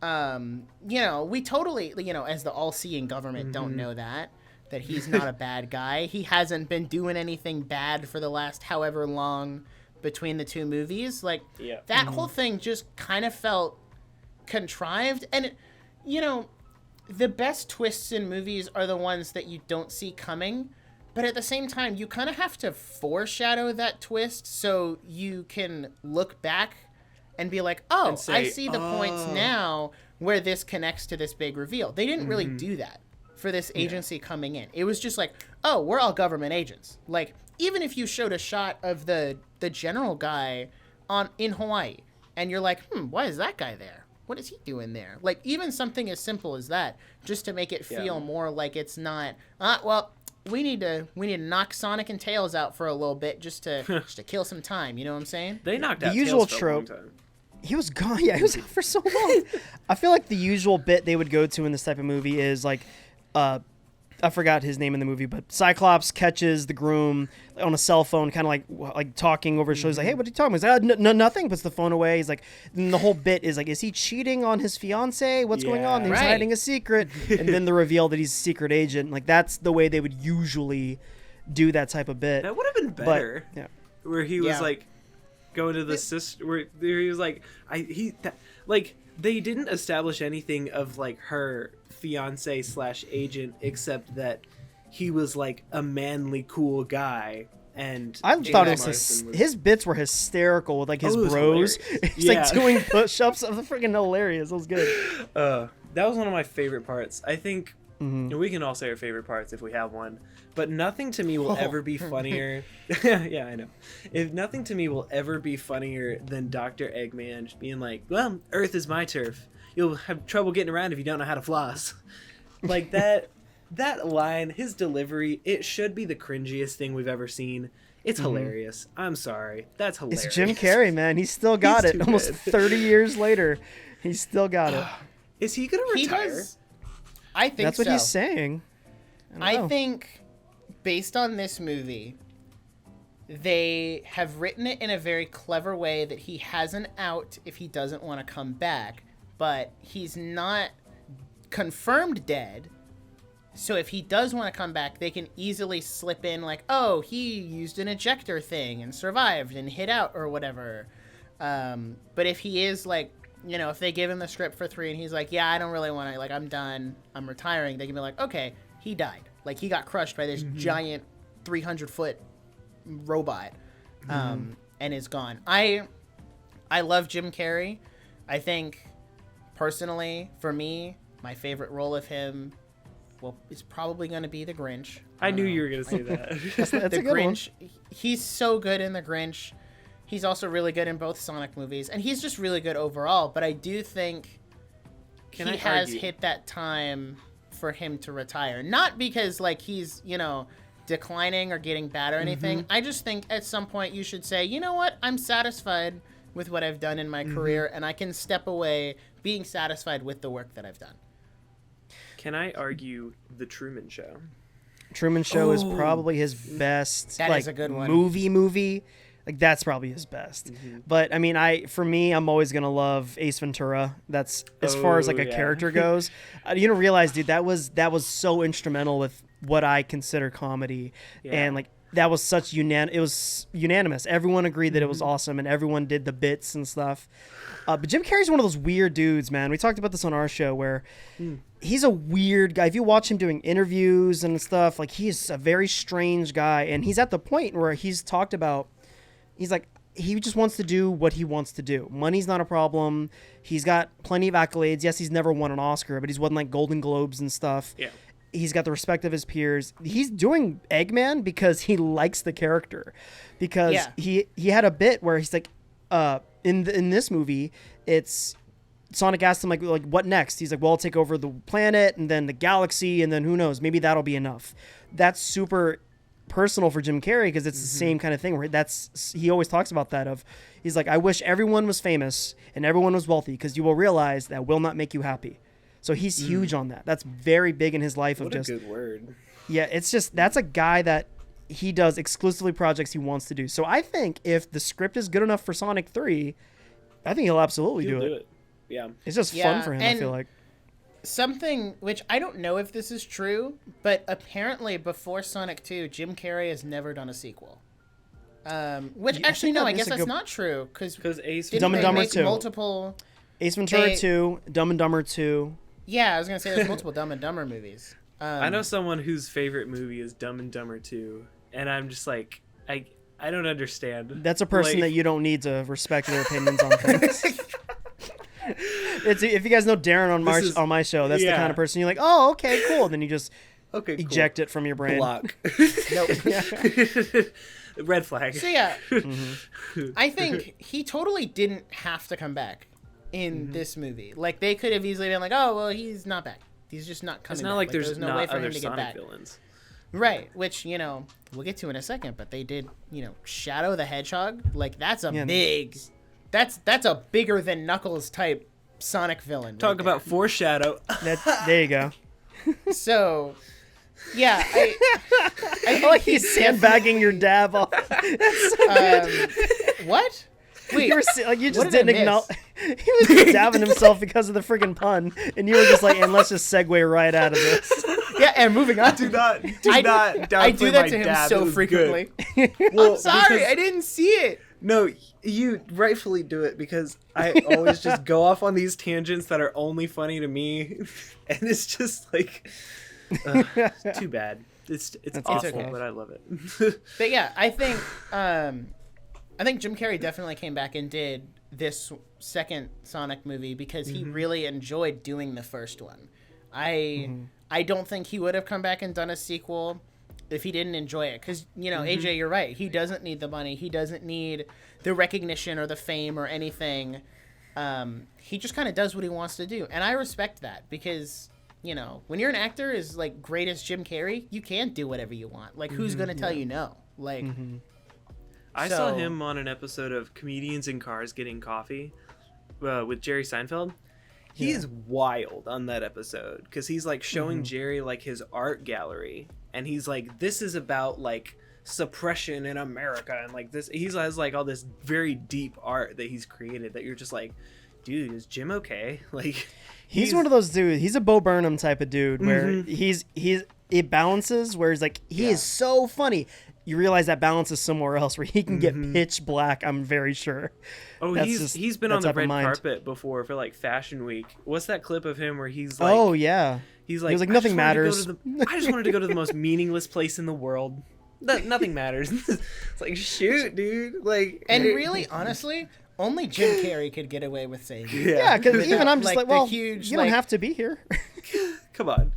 We totally, as the all-seeing government don't know that he's not a bad guy. He hasn't been doing anything bad for the last however long between the two movies. Like, that whole thing just kind of felt contrived. And, the best twists in movies are the ones that you don't see coming. But at the same time, you kind of have to foreshadow that twist so you can look back and be like, oh, say, I see the points now where this connects to this big reveal. They didn't really do that for this agency coming in. It was just like, oh, we're all government agents. Like, even if you showed a shot of the general guy in Hawaii and you're like, why is that guy there? What is he doing there? Like, even something as simple as that, just to make it feel more like it's not, we need to knock Sonic and Tails out for a little bit just to kill some time. You know what I'm saying? They knocked out the usual Tails for trope. a long time. He was gone. Yeah, he was out for so long. I feel like the usual bit they would go to in this type of movie is like, I forgot his name in the movie, but Cyclops catches the groom on a cell phone, kind of like talking over his shoulder. He's like, "Hey, what are you talking about?" He's like, nothing. Puts the phone away. He's like, and the whole bit is like, is he cheating on his fiance? What's going on? And he's hiding a secret, and then the reveal that he's a secret agent. Like, that's the way they would usually do that type of bit. That would have been better. But, where he was like going to the sister, where he was like, they didn't establish anything of like her fiance / agent except that he was like a manly cool guy. And I thought it was his bits were hysterical with like his bros. He's like doing push-ups. It was freaking hilarious. It was good. That was one of my favorite parts. I think we can all say our favorite parts if we have one, but nothing to me will ever be funnier. Yeah, I know. If nothing to me will ever be funnier than Dr. Eggman being like, well, Earth is my turf. You'll have trouble getting around if you don't know how to floss. Like that line, his delivery, it should be the cringiest thing we've ever seen. It's hilarious. I'm sorry. That's hilarious. It's Jim Carrey, man. He's still got it. Almost 30 years later. He's still got it. Is he going to retire? I think that's what he's saying. I think based on this movie, they have written it in a very clever way that he has an out if he doesn't want to come back, but he's not confirmed dead. So if he does want to come back, they can easily slip in like, oh, he used an ejector thing and survived and hid out or whatever. But if he is like, if they give him the script for 3 and he's like, yeah, I don't really want to, like, I'm done, I'm retiring, they can be like, okay, he died. Like, he got crushed by this giant 300-foot robot and is gone. I love Jim Carrey. I think, personally, for me, my favorite role of him, it's probably going to be The Grinch. I knew you were going to say that. That's The Grinch, he's so good in The Grinch. He's also really good in both Sonic movies, and he's just really good overall. But I do think he has hit that time for him to retire. Not because, like, he's, declining or getting bad or anything. I just think at some point you should say, you know what? I'm satisfied with what I've done in my career, and I can step away being satisfied with the work that I've done. Can I argue The Truman Show? Truman Show is probably his best. That is a good one. Movie. Like, that's probably his best. But I mean, I'm always gonna love Ace Ventura. That's as far as like a character goes. You don't realize, dude, that was so instrumental with what I consider comedy, and like that was such it was unanimous. Everyone agreed that it was awesome, and everyone did the bits and stuff. But Jim Carrey's one of those weird dudes, man. We talked about this on our show where he's a weird guy. If you watch him doing interviews and stuff, like, he's a very strange guy, and he's at the point where he's talked about. He's like, he just wants to do what he wants to do. Money's not a problem. He's got plenty of accolades. Yes, he's never won an Oscar, but he's won like Golden Globes and stuff. Yeah. He's got the respect of his peers. He's doing Eggman because he likes the character. Because he had a bit where he's like, in this movie, it's Sonic asked him like what next? He's like, well, I'll take over the planet and then the galaxy, and then who knows, maybe that'll be enough. That's super personal for Jim Carrey because it's the same kind of thing where he always talks about that he's like, I wish everyone was famous and everyone was wealthy because you will realize that will not make you happy. So he's huge on that. That's very big in his life. What a good word. Yeah, it's just, that's a guy that he does exclusively projects he wants to do. So I think if the script is good enough for Sonic 3, I think he'll absolutely do it. Yeah. It's just fun for him, I feel like. Something which I don't know if this is true, but apparently before Sonic 2, Jim Carrey has never done a sequel. Which actually, no, I guess that's not true because Dumb and Dumber 2. Multiple Ace Ventura 2, Dumb and Dumber 2. Yeah, I was gonna say there's multiple Dumb and Dumber movies. I know someone whose favorite movie is Dumb and Dumber 2, and I'm just like, I don't understand. That's a person that you don't need to respect their opinions on things. It's, if you guys know Darren on my show, that's the kind of person you're like, oh, okay, cool. Then you just eject it from your brain. Block. Nope. Red flag. So yeah, I think he totally didn't have to come back in this movie. Like they could have easily been like, oh, well, he's not back. He's just not coming. It's not back. like there's no way for other him to get Sonic back. villains. Right, which, we'll get to in a second, but they did, Shadow the Hedgehog. Like that's a big, that's a bigger than Knuckles type Sonic villain. Talk about foreshadow. There you go. So, yeah, I like he's sandbagging your dab off. What? Wait, you just didn't acknowledge. He was just dabbing himself because of the friggin' pun, and you were just like, and let's just segue right out of this. Yeah, and moving on. Do not I do that to him so frequently. Well, I'm sorry, I didn't see it. No, you rightfully do it because I always just go off on these tangents that are only funny to me, and it's just like too bad. It's awful, okay. but I love it. But yeah, I think Jim Carrey definitely came back and did this second Sonic movie because he really enjoyed doing the first one. I don't think he would have come back and done a sequel if he didn't enjoy it. Because, AJ, you're right. He doesn't need the money. He doesn't need the recognition or the fame or anything. He just kind of does what he wants to do. And I respect that because, when you're an actor as, like, great as Jim Carrey, you can't do whatever you want. Like, who's going to tell you no? Like... I saw him on an episode of Comedians in Cars Getting Coffee with Jerry Seinfeld. He is wild on that episode because he's like showing Jerry like his art gallery, and he's like, this is about like suppression in America, and like this, he has like all this very deep art that he's created that you're just like, dude, is Jim okay? Like he's one of those dudes. He's a Bo Burnham type of dude where it balances where he's like he is so funny. You realize that balance is somewhere else where he can get pitch black, I'm very sure. Oh, he's been on the red carpet before for like Fashion Week. What's that clip of him where he's like, oh yeah, he's like, he was like, nothing matters. I just wanted to go to the most meaningless place in the world. Nothing matters. It's like, shoot, dude. Like, and really, honestly, only Jim Carrey could get away with saying that. Yeah, because even I'm just like, well, huge, you don't have to be here. Come on.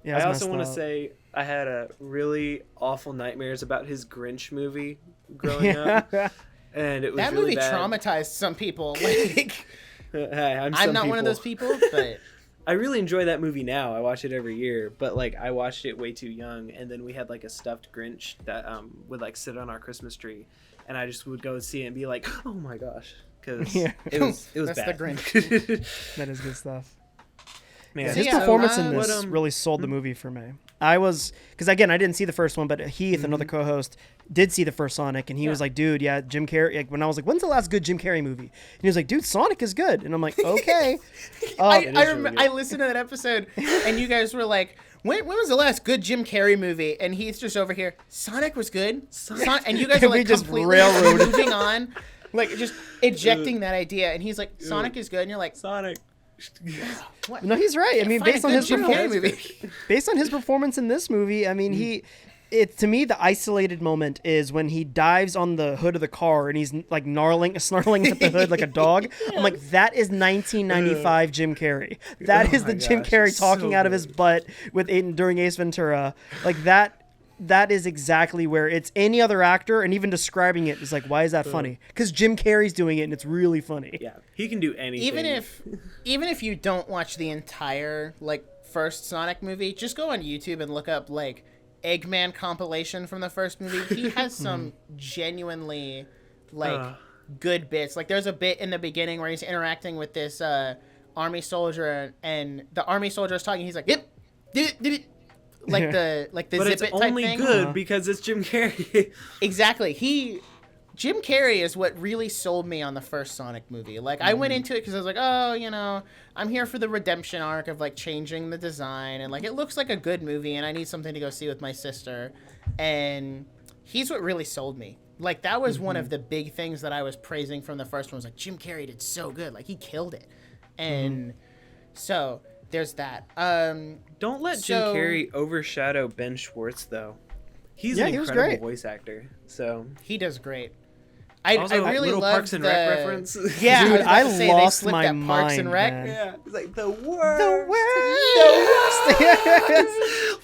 Yeah, I also want to say I had a really awful nightmares about his Grinch movie growing up, and it was that really movie bad. Traumatized some people. Like, hey, I'm not one of those people, but I really enjoy that movie now. I watch it every year, but like I watched it way too young, and then we had like a stuffed Grinch that would like sit on our Christmas tree, and I just would go see it and be like, oh my gosh, because it was that's bad. the Grinch. That is good stuff. Man, his performance in this really sold the movie for me. Because again, I didn't see the first one, but Heath, another co-host, did see the first Sonic, and he was like, dude, yeah, Jim Carrey. Like, when I was like, when's the last good Jim Carrey movie? And he was like, dude, Sonic is good. And I'm like, okay. I listened to that episode, and you guys were like, when was the last good Jim Carrey movie? And Heath's just over here, Sonic was good. And you guys are like just completely moving on, like just ejecting that idea. And he's like, Sonic is good. And you're like, Sonic. What? No, he's right. I mean, based on his performance in this movie, I mean, to me, the isolated moment is when he dives on the hood of the car and he's like snarling at the hood like a dog. I'm like, that is 1995 Jim Carrey. That is the Jim Carrey talking out of his butt during Ace Ventura. Like that. That is exactly where it's any other actor, and even describing it is like, why is that funny? Because Jim Carrey's doing it, and it's really funny. Yeah, he can do anything. Even if you don't watch the entire like first Sonic movie, just go on YouTube and look up like Eggman compilation from the first movie, he has some genuinely like good bits. Like there's a bit in the beginning where he's interacting with this army soldier, and the army soldier is talking. He's like, "Yep, did it." Like the But zip it's it type only thing. good because it's Jim Carrey. Exactly. Jim Carrey is what really sold me on the first Sonic movie. Like I went into it because I was like, oh, you know, I'm here for the redemption arc of like changing the design, and like it looks like a good movie, and I need something to go see with my sister. And he's what really sold me. Like that was one of the big things that I was praising from the first one. Was like Jim Carrey did so good. Like he killed it. And so there's that. Don't let Jim Carrey overshadow Ben Schwartz, though. He's an he was incredible great. voice actor. So he does great. I also, really little love Parks and the Rec reference. Yeah, Dude, I, was about to say, they lost slipped my at Parks and mind, Rec. man. Yeah, it's like the worst.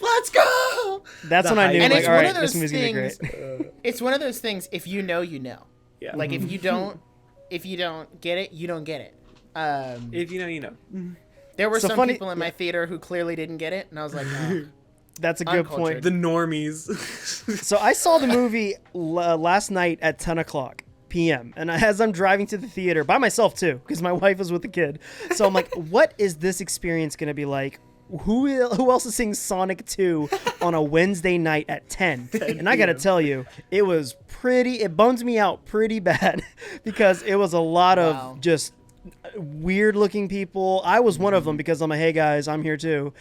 Let's go. That's The when I knew, hype. And like, it's all one right, of those this movie's gonna be things. great. It's one of those things. If you know, you know. Yeah. Like if you don't get it, you don't get it. If you know, you know. There were So some funny- people in my theater who clearly didn't get it, and I was like, oh. That's a good point. Uncultured. The normies. So I saw the movie last night at 10 o'clock p.m. And as I'm driving to the theater, by myself too, because my wife was with the kid. So I'm like, what is this experience going to be like? Who else is seeing Sonic 2 on a Wednesday night at 10? And I got to tell you, it bummed me out pretty bad because it was a lot Wow. of just weird looking people. I was one of them because I'm like, hey guys, I'm here too.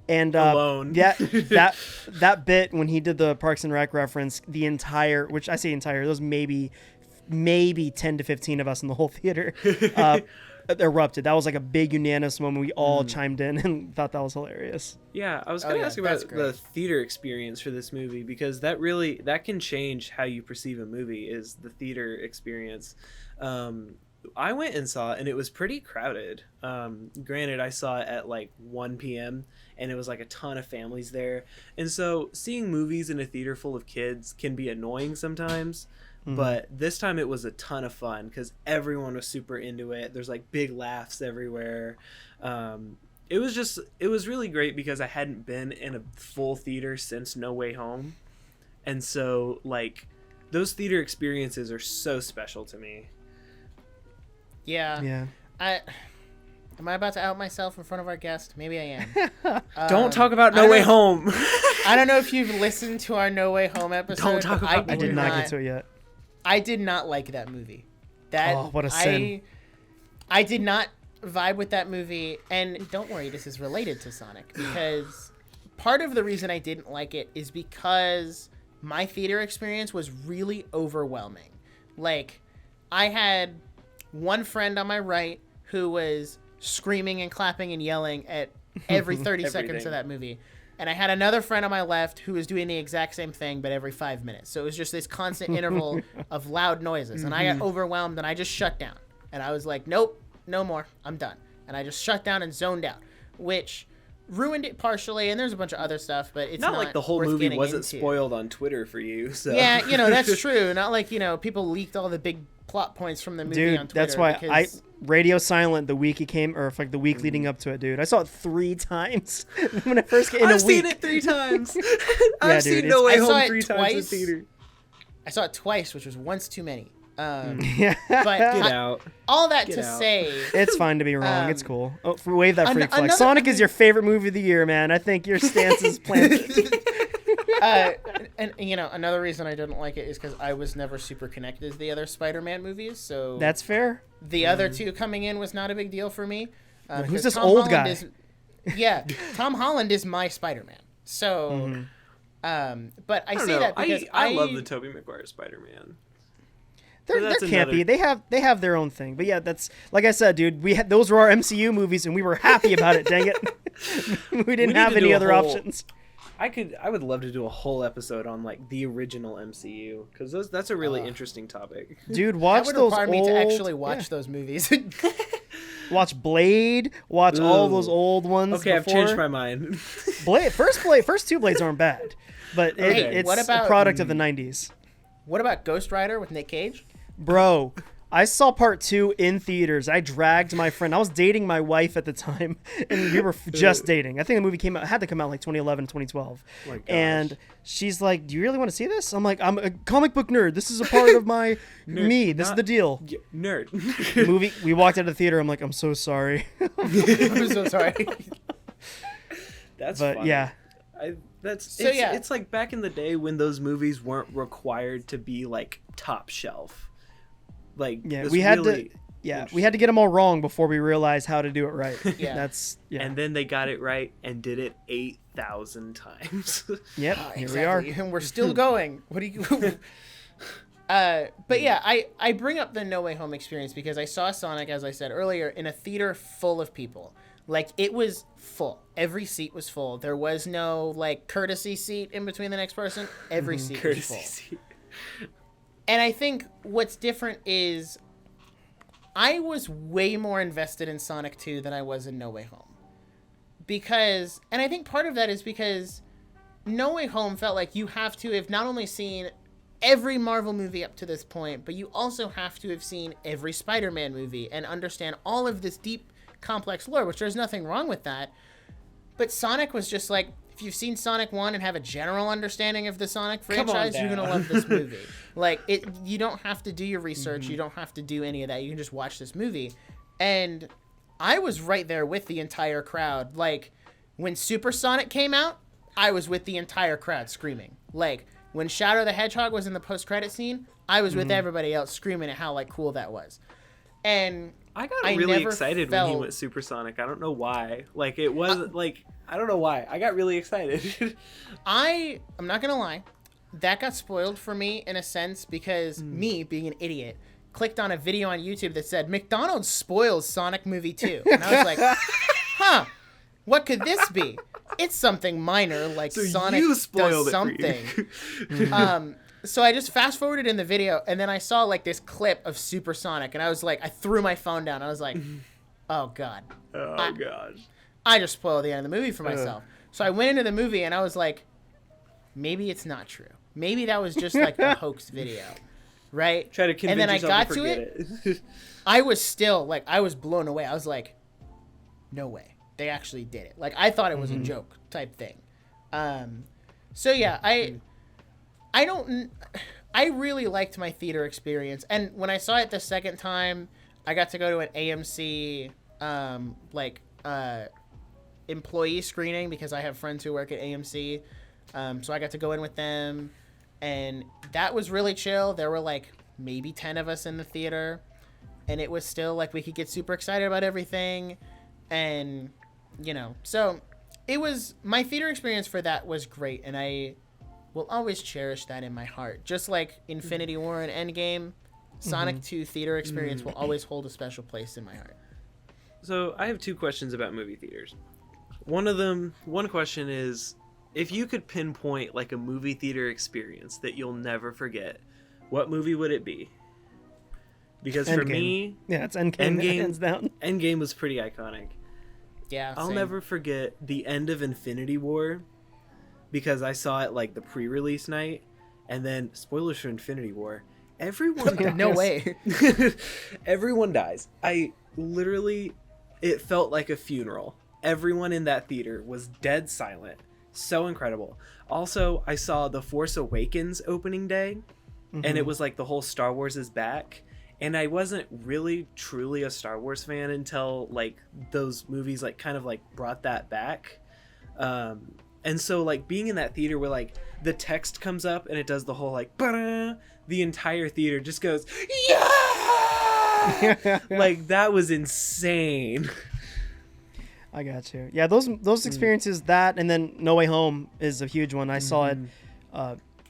And Alone. yeah, that bit when he did the Parks and Rec reference, the entire, which I say entire, there was maybe 10 to 15 of us in the whole theater erupted. That was like a big unanimous moment. We all chimed in and thought that was hilarious. Yeah, I was going to ask that's about great. the theater experience for this movie because that can change how you perceive a movie is the theater experience. I went and saw it and it was pretty crowded. Granted, I saw it at like 1 p.m. and it was like a ton of families there. And so seeing movies in a theater full of kids can be annoying sometimes. But this time it was a ton of fun because everyone was super into it. There's like big laughs everywhere. It was really great because I hadn't been in a full theater since No Way Home. And so like those theater experiences are so special to me. Yeah. Am I about to out myself in front of our guest? Maybe I am. Don't talk about No Way Home. I don't know if you've listened to our No Way Home episode. Don't talk but about I did not get to it yet. I did not like that movie. What a sin. I did not vibe with that movie, and don't worry, this is related to Sonic because part of the reason I didn't like it is because my theater experience was really overwhelming. Like, I had one friend on my right who was screaming and clapping and yelling at every 30 seconds Everything. of that movie. And I had another friend on my left who was doing the exact same thing, but every 5 minutes. So it was just this constant interval of loud noises. And I got overwhelmed and I just shut down. And I was like, nope, no more. I'm done. And I just shut down and zoned out, which ruined it partially. And there's a bunch of other stuff, but it's Not like the whole worth movie getting wasn't into. spoiled on Twitter for you. So Yeah, that's true. Not like, people leaked all the big plot points from the movie Dude, on Twitter. that's why because... radio silent the week it came, or like the week leading up to it, dude. I saw it 3 times when it first came in I've a week. seen it 3 times. Yeah, I've dude, seen No Way I saw Home it 3 times in twice. theater. I saw it twice, which was once too many. Yeah, But Get out. all that Get to out. say, it's fine to be wrong. It's cool. Oh, wave that freak flag. another- Sonic is your favorite movie of the year, man. I think your stance is planted. and another reason I didn't like it is because I was never super connected to the other Spider-Man movies. So That's fair. the other two coming in was not a big deal for me. Who's because this Tom old Holland guy? Tom Holland is my Spider-Man. So, but I I don't say know. that because I love the Tobey Maguire Spider-Man. They're that's campy. another- They have their own thing. But yeah, that's like I said, dude. Those were our MCU movies, and we were happy about it. Dang it, we didn't need have to any do a other whole- options. I would love to do a whole episode on like the original MCU because that's a really interesting topic. Dude, that watch would those require old. me to actually watch yeah. those movies. Watch Blade. Watch all Ooh. those old ones. Okay, I've before. changed my mind. Blade. First 2 Blades aren't bad, but Okay. it's What a about- product of the '90s. What about Ghost Rider with Nick Cage? Bro, I saw part 2 in theaters. I dragged my friend. I was dating my wife at the time, and we were just dating. I think the movie had to come out like 2011, 2012. Oh my gosh. And she's like, "Do you really want to see this?" I'm like, "I'm a comic book nerd. This is a part of my me. This is the deal." Nerd. Movie. We walked out of the theater. I'm like, "I'm so sorry." I'm so sorry. That's But funny. yeah. It's like back in the day when those movies weren't required to be like top shelf. Like Yeah, we had to get them all wrong before we realized how to do it right. Yeah. And then they got it right and did it 8,000 times. Yep, here we are. And we're still going. What do you? But yeah, I bring up the No Way Home experience because I saw Sonic, as I said earlier, in a theater full of people. Like, it was full. Every seat was full. There was no like courtesy seat in between the next person. Every seat was full. Seat. And I think what's different is I was way more invested in Sonic 2 than I was in No Way Home. And I think part of that is because No Way Home felt like you have to have not only seen every Marvel movie up to this point, but you also have to have seen every Spider-Man movie and understand all of this deep, complex lore, which there's nothing wrong with that. But Sonic was just like, if you've seen Sonic 1 and have a general understanding of the Sonic franchise, you're going to love this movie. Like, you don't have to do your research. You don't have to do any of that. You can just watch this movie. And I was right there with the entire crowd. Like, when Super Sonic came out, I was with the entire crowd screaming. Like, when Shadow the Hedgehog was in the post-credit scene, I was with everybody else screaming at how, like, cool that was. And I got really excited when he went supersonic. I don't know why. Like, it wasn't like, I don't know why. I got really excited. I'm not gonna lie, that got spoiled for me in a sense because me, being an idiot, clicked on a video on YouTube that said McDonald's spoils Sonic Movie 2. And I was like, huh, what could this be? It's something minor, like so Sonic does something. So I just fast forwarded in the video, and then I saw like this clip of Super Sonic, and I was like, I threw my phone down. I was like, oh god, God, I just spoiled the end of the movie for myself. So I went into the movie, and I was like, maybe it's not true. Maybe that was just like a hoax video, right? Try to convince and then I got to it. I was still like, I was blown away. I was like, no way, they actually did it. Like, I thought it was a joke type thing. So yeah, I really liked my theater experience. And when I saw it the second time, I got to go to an AMC, employee screening because I have friends who work at AMC. So I got to go in with them, and that was really chill. There were like maybe 10 of us in the theater, and it was still like we could get super excited about everything. And, so it was, my theater experience for that was great. And I will always cherish that in my heart. Just like Infinity War and Endgame, Sonic 2 theater experience will always hold a special place in my heart. So I have two questions about movie theaters. One question is, if you could pinpoint like a movie theater experience that you'll never forget, what movie would it be? Because for me, it's Endgame, hands down. Endgame was pretty iconic. Yeah, I'll never forget the end of Infinity War, because I saw it like the pre-release night, and then spoilers for Infinity War, everyone dies. No way. Everyone dies. It felt like a funeral. Everyone in that theater was dead silent. So incredible. Also, I saw The Force Awakens opening day, and it was like the whole Star Wars is back. And I wasn't really truly a Star Wars fan until like those movies like kind of like brought that back. And so like being in that theater where like the text comes up and it does the whole like ba-da, the entire theater just goes yeah, like that was insane. I got you. Yeah, those experiences, that and then No Way Home is a huge one. I saw it,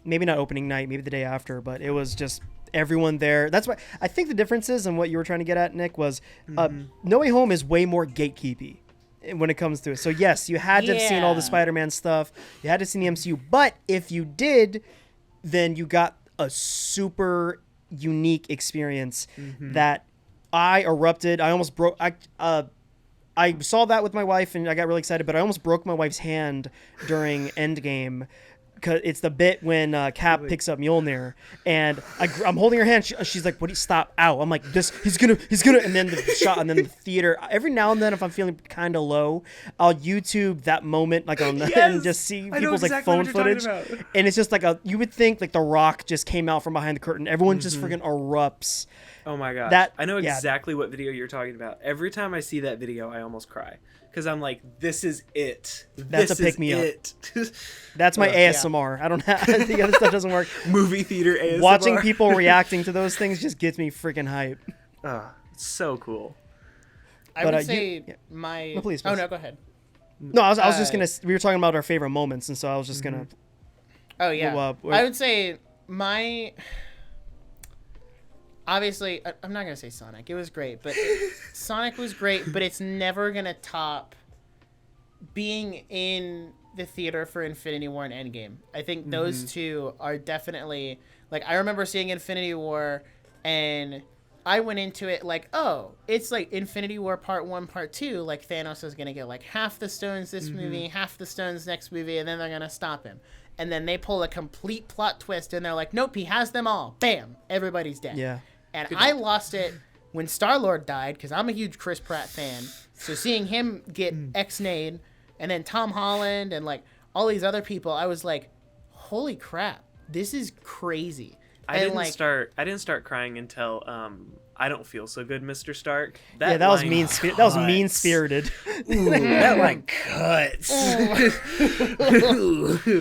maybe not opening night, maybe the day after, but it was just everyone there. That's why I think the difference is, and what you were trying to get at, Nick, was No Way Home is way more gatekeepy when it comes to it. So yes, you had to have seen all the Spider-Man stuff. You had to have seen the MCU. But if you did, then you got a super unique experience that I erupted. I almost broke. I saw that with my wife and I got really excited, but I almost broke my wife's hand during Endgame it's the bit when Cap picks up Mjolnir, and I'm holding her hand. She's like, "What? Do you stop? Ow!" I'm like, "This, he's gonna," and then the shot, and then the theater. Every now and then, if I'm feeling kind of low, I'll YouTube that moment, like on the and just see people's like phone footage, and it's just like you would think like The Rock just came out from behind the curtain. Everyone just freaking erupts. Oh my gosh. I know exactly what video you're talking about. Every time I see that video, I almost cry. Because I'm like, this is it. That's a pick-me-up. That's my ASMR. I don't have... The other stuff doesn't work. Movie theater ASMR. Watching people reacting to those things just gets me freaking hype. It's so cool. I would say my... No, please. Oh, no, go ahead. No, I was just going to... We were talking about our favorite moments, and so I was just going to... Oh, yeah. I would say my... Obviously, I'm not going to say Sonic. It was great, but Sonic was great, but it's never going to top being in the theater for Infinity War and Endgame. I think those two are definitely, like, I remember seeing Infinity War, and I went into it like, oh, it's like Infinity War Part 1, Part 2, like Thanos is going to get like half the stones this movie, half the stones next movie, and then they're going to stop him. And then they pull a complete plot twist, and they're like, nope, he has them all. Bam! Everybody's dead. Yeah. And I lost it when Star-Lord died, because I'm a huge Chris Pratt fan. So seeing him get ex-nayed, and then Tom Holland, and like all these other people, I was like, holy crap, this is crazy. I didn't start crying until I Don't Feel So Good, Mr. Stark. That was mean. That was mean-spirited. That line cuts.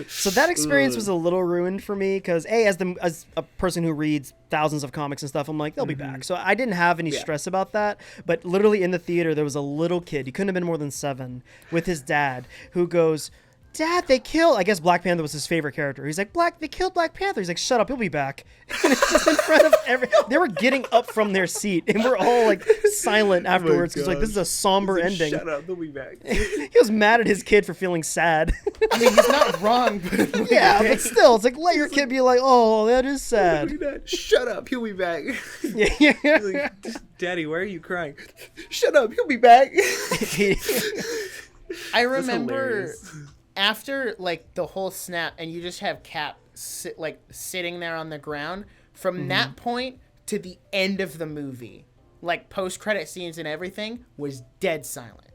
So that experience was a little ruined for me because as a person who reads thousands of comics and stuff, I'm like, they'll be back. So I didn't have any stress about that. But literally in the theater, there was a little kid. He couldn't have been more than 7 with his dad who goes, Dad, they killed... I guess Black Panther was his favorite character. He's like, they killed Black Panther. He's like, shut up, he'll be back. And it's just in front of They were getting up from their seat, and we're all like silent afterwards. Because like, this is a somber ending. Shut up, they'll be back. He was mad at his kid for feeling sad. I mean, he's not wrong. But yeah, but still, it's like, let your kid be like, oh, that is sad. Shut up, he'll be back. Yeah. Like, Daddy, why are you crying? Shut up, he'll be back. I remember... After, like, the whole snap, and you just have Cap sitting there on the ground, from that point to the end of the movie, like, post-credit scenes and everything, was dead silent.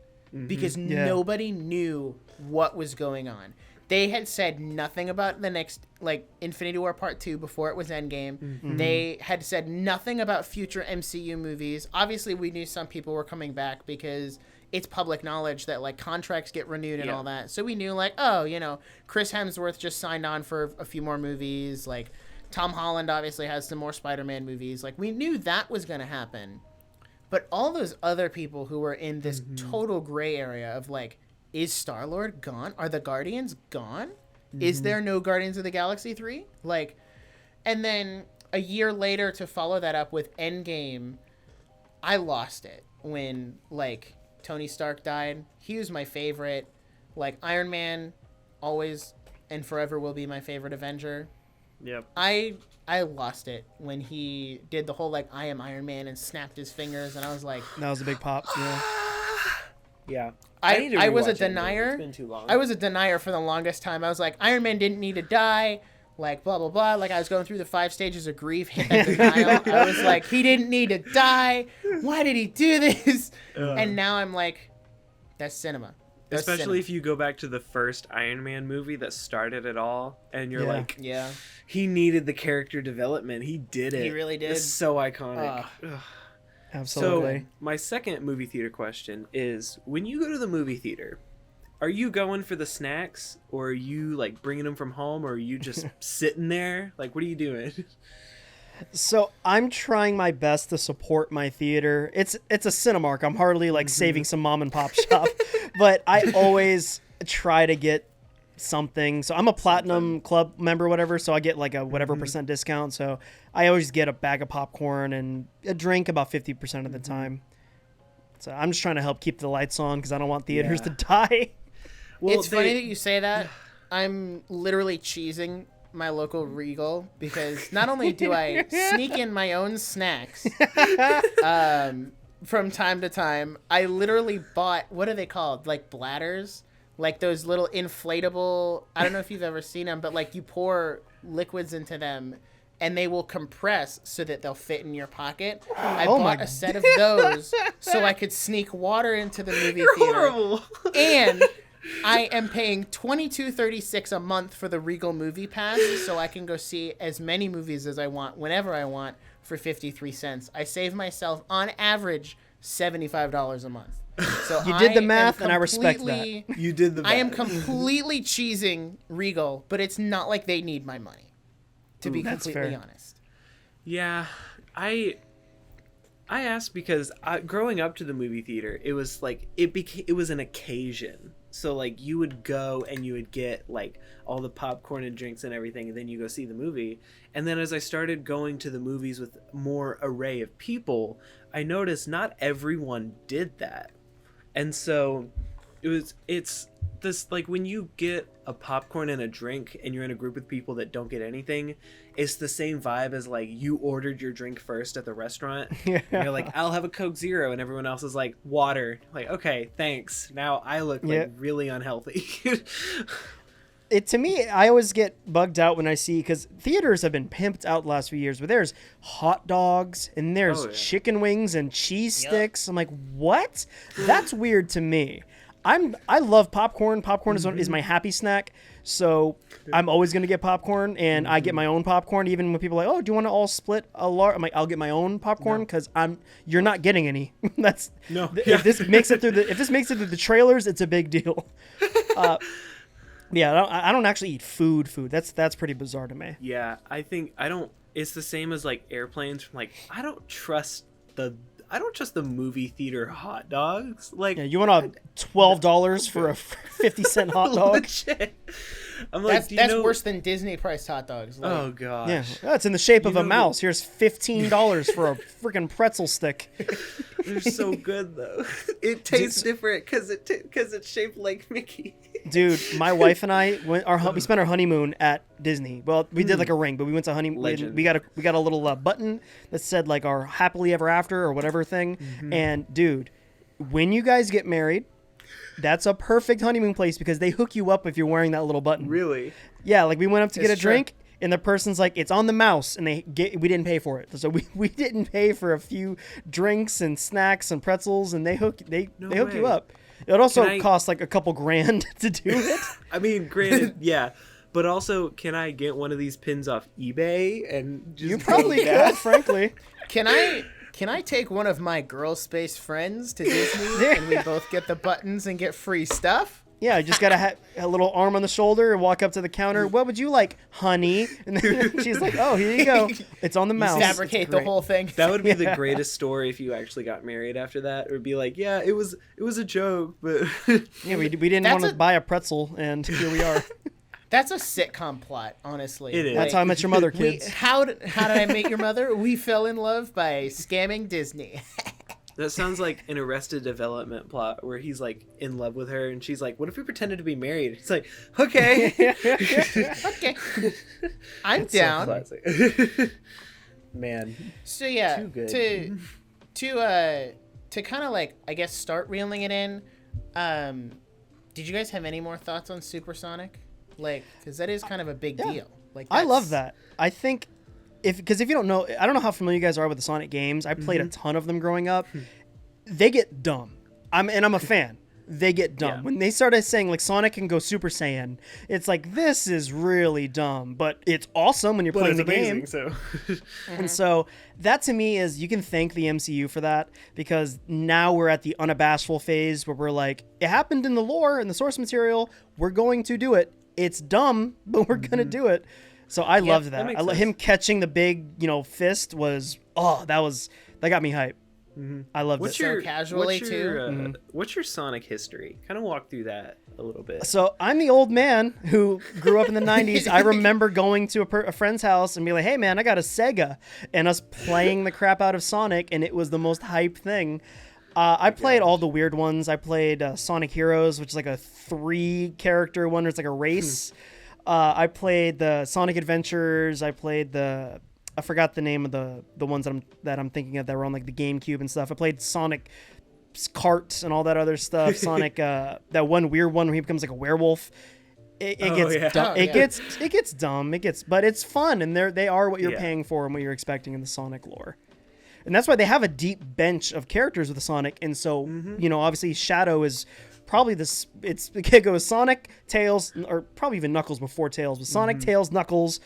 Because nobody knew what was going on. They had said nothing about the next, like, Infinity War Part 2 before it was Endgame. They had said nothing about future MCU movies. Obviously, we knew some people were coming back because... it's public knowledge that like contracts get renewed and all that. So we knew like, oh, you know, Chris Hemsworth just signed on for a few more movies. Like Tom Holland obviously has some more Spider-Man movies. Like we knew that was going to happen. But all those other people who were in this total gray area of like, is Star-Lord gone? Are the Guardians gone? Is there no Guardians of the Galaxy 3? Like, and then a year later to follow that up with Endgame, I lost it when like, Tony Stark died. He was my favorite. Like, Iron Man always and forever will be my favorite Avenger. Yep. I lost it when he did the whole, like, I am Iron Man and snapped his fingers, and I was like... That was a big pop, yeah. Yeah. I was a denier. It's been too long. I was a denier for the longest time. I was like, Iron Man didn't need to die. Like, blah, blah, blah. Like, I was going through the 5 stages of grief. Denial. I was like, he didn't need to die. Why did he do this? And now I'm like, that's cinema. Especially if you go back to the first Iron Man movie that started it all. And you're like, he needed the character development. He did it. He really did. It's so iconic. Absolutely. So, my second movie theater question is, when you go to the movie theater... are you going for the snacks, or are you like bringing them from home, or are you just sitting there? Like, what are you doing? So I'm trying my best to support my theater. It's a Cinemark. I'm hardly like saving some mom and pop shop, but I always try to get something. So I'm a platinum club member, or whatever. So I get like a whatever % discount. So I always get a bag of popcorn and a drink about 50% of the time. So I'm just trying to help keep the lights on because I don't want theaters to die. Well, it's funny that you say that. I'm literally cheesing my local Regal because not only do I sneak in my own snacks from time to time, I literally bought, what are they called? Like bladders? like those little inflatable, I don't know if you've ever seen them, but like you pour liquids into them and they will compress so that they'll fit in your pocket. I bought a set of those so I could sneak water into the movie theater. Horrible. And I am paying $22.36 a month for the Regal Movie Pass so I can go see as many movies as I want whenever I want for 53 cents. I save myself on average $75 a month. So You did the math, and I respect that. You did the math. I am completely cheesing Regal, but it's not like they need my money, to be completely honest. Yeah, I asked because growing up to the movie theater, it was like it was an occasion. So like you would go and you would get like all the popcorn and drinks and everything, and then you go see the movie. And then as I started going to the movies with more array of people, I noticed not everyone did that. And so it's this, like when you get a popcorn and a drink and you're in a group with people that don't get anything, it's the same vibe as like you ordered your drink first at the restaurant. Yeah. And you're like, I'll have a Coke Zero, and everyone else is like, water. Like, okay, thanks. Now I look like really unhealthy. To me, I always get bugged out when I see, because theaters have been pimped out the last few years, but there's hot dogs and there's chicken wings and cheese sticks. I'm like, what? That's weird to me. I love popcorn. Popcorn is my happy snack. So I'm always going to get popcorn, and I get my own popcorn. Even when people are like, oh, do you want to all split a large? I'm like, I'll get my own popcorn because you're not getting any. If this makes it through the trailers, it's a big deal. Yeah, I don't actually eat food. That's pretty bizarre to me. Yeah, I think it's the same as like airplanes. Like I don't trust the movie theater hot dogs. Like, you want $12 for a 50-cent hot dog? Legit. I'm like, that's worse than Disney priced hot dogs. Like, oh gosh. Yeah, it's in the shape of a mouse. Here's $15 for a freaking pretzel stick. They're so good though. It tastes different because it's shaped like Mickey. Dude, my wife and I we spent our honeymoon at Disney. Well, we did like a ring, but we went to honeymoon. We got a little button that said like our happily ever after or whatever thing. Mm-hmm. And dude, when you guys get married, that's a perfect honeymoon place because they hook you up if you're wearing that little button. Really? Yeah, like we went up to get a drink. And the person's like, it's on the mouse, and we didn't pay for it. So we didn't pay for a few drinks and snacks and pretzels, and they hook you up. It also costs like a couple grand to do it. I mean, granted, yeah. But also, can I get one of these pins off eBay and just You probably could, frankly. Can I take one of my girl space friends to Disney and we both get the buttons and get free stuff? Yeah, you just got a little arm on the shoulder and walk up to the counter. What would you like, honey? And then she's like, oh, here you go. It's on the mouse. Fabricate the whole thing. That would be the greatest story if you actually got married after that. It would be like, yeah, it was a joke, but... Yeah, we didn't want to buy a pretzel, and here we are. That's a sitcom plot, honestly. It is. That's How I Met Your Mother, kids. How did I Meet Your Mother? We fell in love by scamming Disney. That sounds like an Arrested Development plot where he's like in love with her and she's like, what if we pretended to be married? He's like, okay. Okay. I'm down. So classic. Man. So yeah, too good. to kind of like, I guess, start reeling it in, did you guys have any more thoughts on Supersonic? Like, because that is kind of a big deal. Like, I love that. I think because if you don't know, I don't know how familiar you guys are with the Sonic games. I played a ton of them growing up. They get dumb. I'm a fan. They get dumb. Yeah. When they started saying like Sonic can go Super Saiyan, it's like, this is really dumb, but it's awesome when you're playing the game. So. And so that to me is, you can thank the MCU for that, because now we're at the unabashful phase where we're like, it happened in the lore and the source material. We're going to do it. It's dumb, but we're going to do it. So I loved that. I him catching the big, fist was, that got me hype. Mm-hmm. I loved it. So casually too. What's your Sonic history? Kind of walk through that a little bit. So I'm the old man who grew up in the 90s. I remember going to a friend's house and be like, hey man, I got a Sega, and us playing the crap out of Sonic, and it was the most hype thing. I played all the weird ones. I played Sonic Heroes, which is like a 3-character one where it's like a race. I played the Sonic Adventures. I played I forgot the name of the ones that I'm thinking of that were on like the GameCube and stuff. I played Sonic carts and all that other stuff. Sonic, that one weird one where he becomes like a werewolf. It gets dumb. It gets dumb. But it's fun, and they are what you're paying for and what you're expecting in the Sonic lore. And that's why they have a deep bench of characters with Sonic. And so, obviously Shadow is probably it goes Sonic, Tails, or probably even Knuckles before Tails, but Sonic, Tails, Knuckles,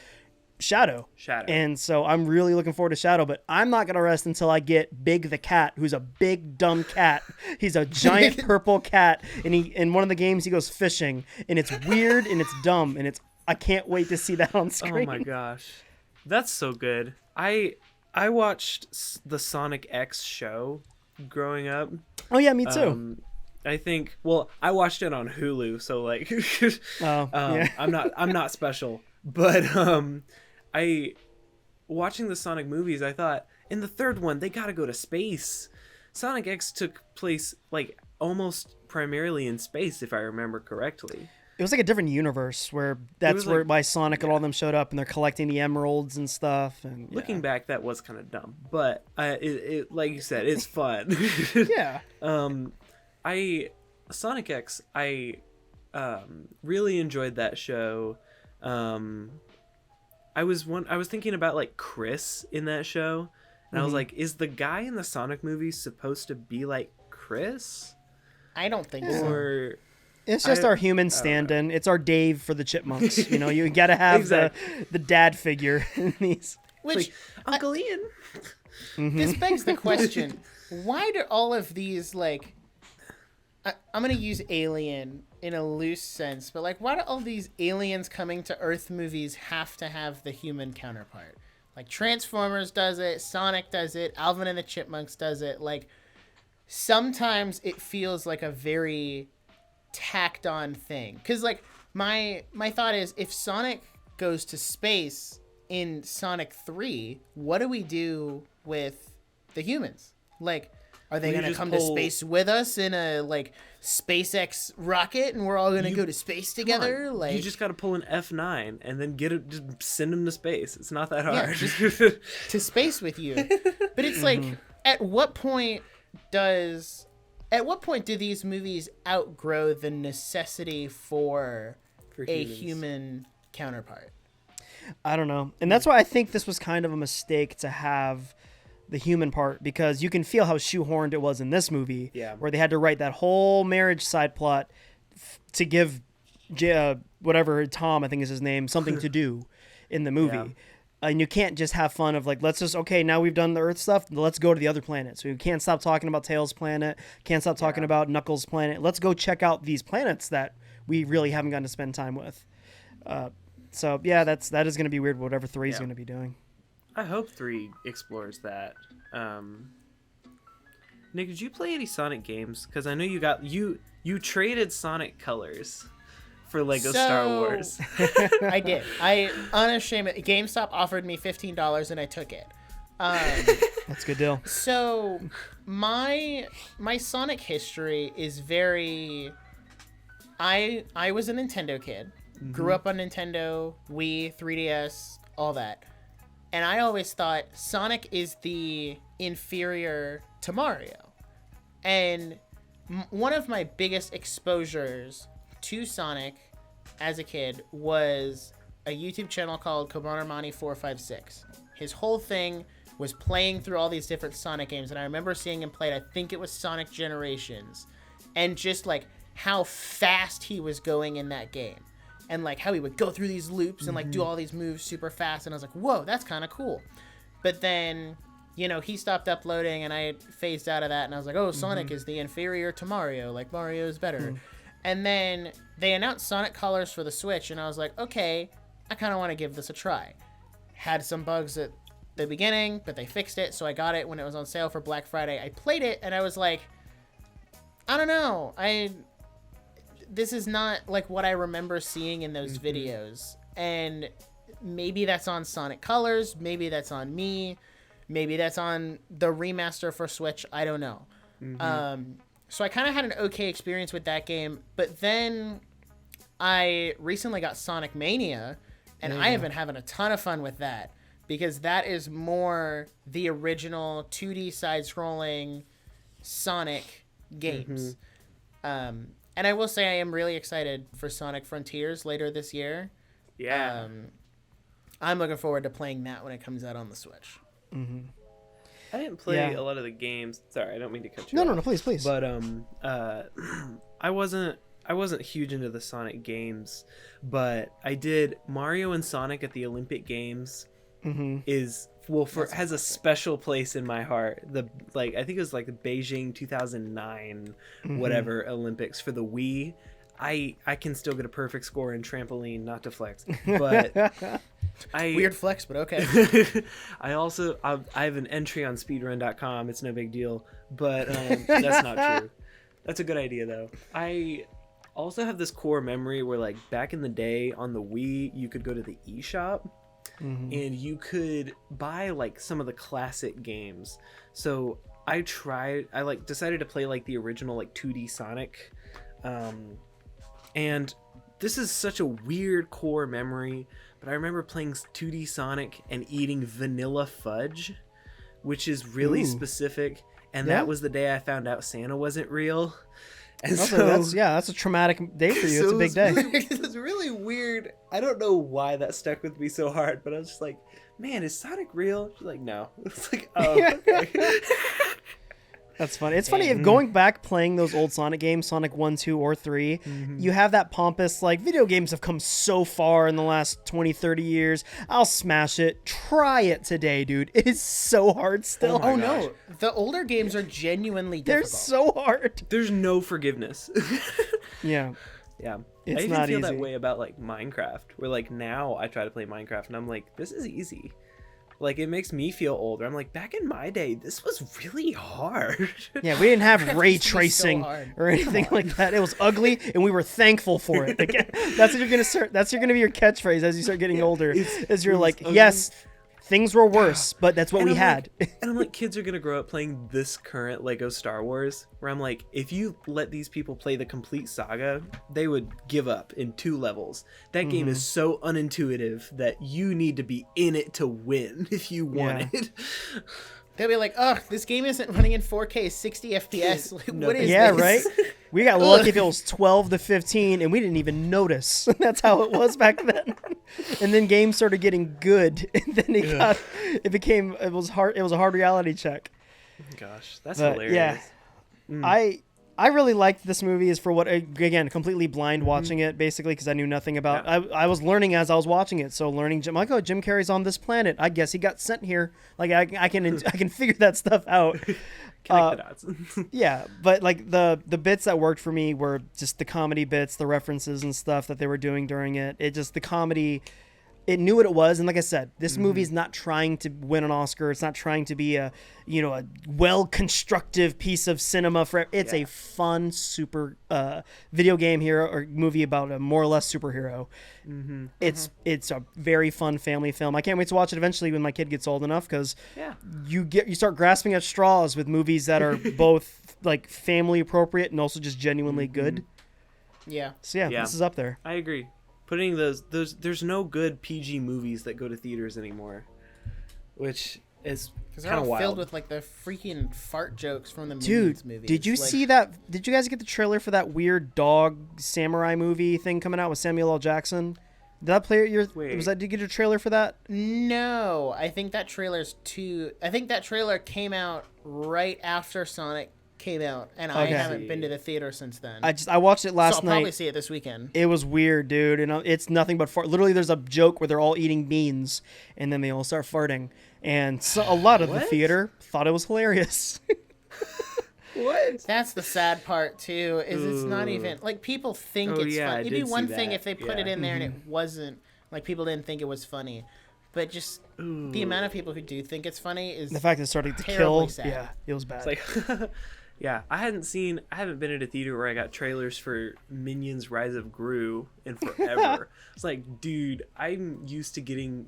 Shadow. And so I'm really looking forward to Shadow, but I'm not going to rest until I get Big the cat, who's a big dumb cat. He's a giant purple cat, and in one of the games he goes fishing, and it's weird and it's dumb, and I can't wait to see that on screen. Oh my gosh. That's so good. I watched the Sonic X show growing up. Oh yeah, me too. I think I watched it on Hulu, so like I'm not special. But watching the Sonic movies, I thought in the third one they gotta go to space. Sonic X took place like almost primarily in space, if I remember correctly. It was like a different universe where why Sonic and all them showed up, and they're collecting the emeralds and stuff. And looking back, that was kind of dumb, but it like you said, it's fun. Yeah. Sonic X, I really enjoyed that show. I was thinking about like Chris in that show, and I was like, is the guy in the Sonic movies supposed to be like Chris? I don't think so. Or it's just our human stand-in. It's our Dave for the Chipmunks. You gotta have exactly. the dad figure in these. Which like, Uncle Ian. This begs the question: why do all of these like? I'm gonna use Alien in a loose sense, but like, why do all these aliens coming to Earth movies have to have the human counterpart? Like Transformers does it, Sonic does it, Alvin and the Chipmunks does it. Like sometimes it feels like a very tacked on thing, because like my thought is, if Sonic goes to space in Sonic 3, what do we do with the humans? Like, are they going to come to space with us in a like SpaceX rocket, and we're all going to go to space together? Like, you just got to pull an F9 and then just send them to space. It's not that hard. Yeah, just to space with you. But it's like, at what point do these movies outgrow the necessity for a human counterpart? I don't know. And that's why I think this was kind of a mistake to have the human part, because you can feel how shoehorned it was in this movie, where they had to write that whole marriage side plot to give whatever Tom, I think is his name, something to do in the movie. Yeah. And you can't just have fun of like, let's just, okay, now we've done the Earth stuff, let's go to the other planets. We can't stop talking about Tails' planet, can't stop talking about Knuckles' planet. Let's go check out these planets that we really haven't gotten to spend time with. So yeah, that is going to be weird, whatever 3 is going to be doing. I hope 3 explores that. Nick, did you play any Sonic games? Because I know you traded Sonic colors for Lego Star Wars. I did. I unashamedly, GameStop offered me $15 and I took it. That's a good deal. So my Sonic history is very. I was a Nintendo kid. Grew up on Nintendo, Wii, 3DS, all that. And I always thought Sonic is the inferior to Mario. And one of my biggest exposures to Sonic as a kid was a YouTube channel called Kobanarmani456. His whole thing was playing through all these different Sonic games, and I remember seeing him play, I think it was Sonic Generations, and just like how fast he was going in that game. And like how he would go through these loops and like do all these moves super fast, and I was like, whoa, that's kind of cool. But then, he stopped uploading and I phased out of that, and I was like, oh, Sonic is the inferior to Mario, like Mario is better. And then they announced Sonic Colors for the Switch, and I was like, okay, I kind of want to give this a try. Had some bugs at the beginning, but they fixed it, so I got it when it was on sale for Black Friday. I played it, and I was like, I don't know, this is not like what I remember seeing in those videos. And maybe that's on Sonic Colors, maybe that's on me, maybe that's on the remaster for Switch, I don't know. So I kind of had an okay experience with that game, but then I recently got Sonic Mania, and I have been having a ton of fun with that, because that is more the original 2D side-scrolling Sonic games. And I will say I am really excited for Sonic Frontiers later this year. Yeah. I'm looking forward to playing that when it comes out on the Switch. I didn't play a lot of the games. Sorry, I don't mean to cut you off. No, please. But I wasn't huge into the Sonic games, but I did Mario and Sonic at the Olympic Games. Has a special place in my heart. I think it was like the Beijing 2009 whatever Olympics for the Wii. I can still get a perfect score in trampoline, not to flex, but weird flex, but okay. I have an entry on speedrun.com. It's no big deal, but that's not true. That's a good idea though. I also have this core memory where like back in the day on the Wii, you could go to the eShop and you could buy like some of the classic games. So I decided to play like the original like 2D Sonic. And this is such a weird core memory, but I remember playing 2D Sonic and eating vanilla fudge, which is really specific. And that was the day I found out Santa wasn't real. And that's a traumatic day for you. It's a big day. It's really weird. I don't know why that stuck with me so hard, but I was just like, man, is Sonic real? She's like, no. It's like, oh, okay. That's funny. It's funny if going back playing those old Sonic games, Sonic 1, 2, or 3, you have that pompous, like, video games have come so far in the last 20, 30 years. I'll smash it. Try it today, dude. It is so hard still. Oh no. The older games are genuinely difficult. They're so hard. There's no forgiveness. Yeah. Yeah. It's I even not feel easy. that way about, like, Minecraft, where, like, now I try to play Minecraft, and I'm like, this is easy. Like, it makes me feel older. I'm like, back in my day, this was really hard. Yeah, we didn't have ray It's so tracing hard. or anything like that. It was ugly, and we were thankful for it. Like, that's what you're gonna start. That's gonna be your catchphrase as you start getting older. Is you're like, ugly. yes, things were worse, but that's what And we I'm had. And I'm like, kids are going to grow up playing this current Lego Star Wars, where I'm like, if you let these people play the complete saga, they would give up in 2 levels. That game is so unintuitive that you need to be in it to win if you want it. They'll be like, oh, this game isn't running in 4K 60 FPS. Like, what is Yeah, this? right? We got lucky if it was 12 to 15, and we didn't even notice. That's how it was back then. And then games started getting good, and then it was a hard reality check. Gosh, that's But, hilarious. Yeah. I really liked this movie is for what, again, completely blind watching it, basically, because I knew nothing about I was learning as I was watching it. So learning, I'm like, oh, Jim Carrey's on this planet. I guess he got sent here. Like, I can figure that stuff out. Connect the dots. Yeah, but like the bits that worked for me were just the comedy bits, the references and stuff that they were doing during it. It just, the comedy, it knew what it was. And like I said, this movie's not trying to win an Oscar. It's not trying to be a well-constructive piece of cinema. It's a fun, super video game here, or movie about a more or less superhero. It's a very fun family film. I can't wait to watch it eventually when my kid gets old enough, because you start grasping at straws with movies that are both like family appropriate and also just genuinely good. Yeah. So this is up there. I agree. Putting those there's no good PG movies that go to theaters anymore, which is Because they're kind all of wild. filled with like the freaking fart jokes from the Dude, Minions movies. did you Like, see that? Did you guys get the trailer for that weird dog samurai movie thing coming out with Samuel L. Jackson? Did that play your? Wait. Did you get a trailer for that? No, I think that trailer came out right after Sonic came out, and I Okay. haven't been to the theater since then. I watched it last so I'll probably night. see it this weekend. It was weird, dude, and it's nothing but fart. Literally, there's a joke where they're all eating beans, and then they all start farting, and so a lot of the What? theater thought it was hilarious. What? That's the sad part too. Is it's not even like people think Oh, it's yeah, funny. I It'd be did see one thing that. if they put it Yeah. in there and it wasn't like people didn't think it was funny, but just the amount of people who do think it's funny is The fact that it's starting to Terribly kill, sad. yeah, it was bad. It's like, yeah, I haven't been at a theater where I got trailers for Minions Rise of Gru in forever. It's like, dude, I'm used to getting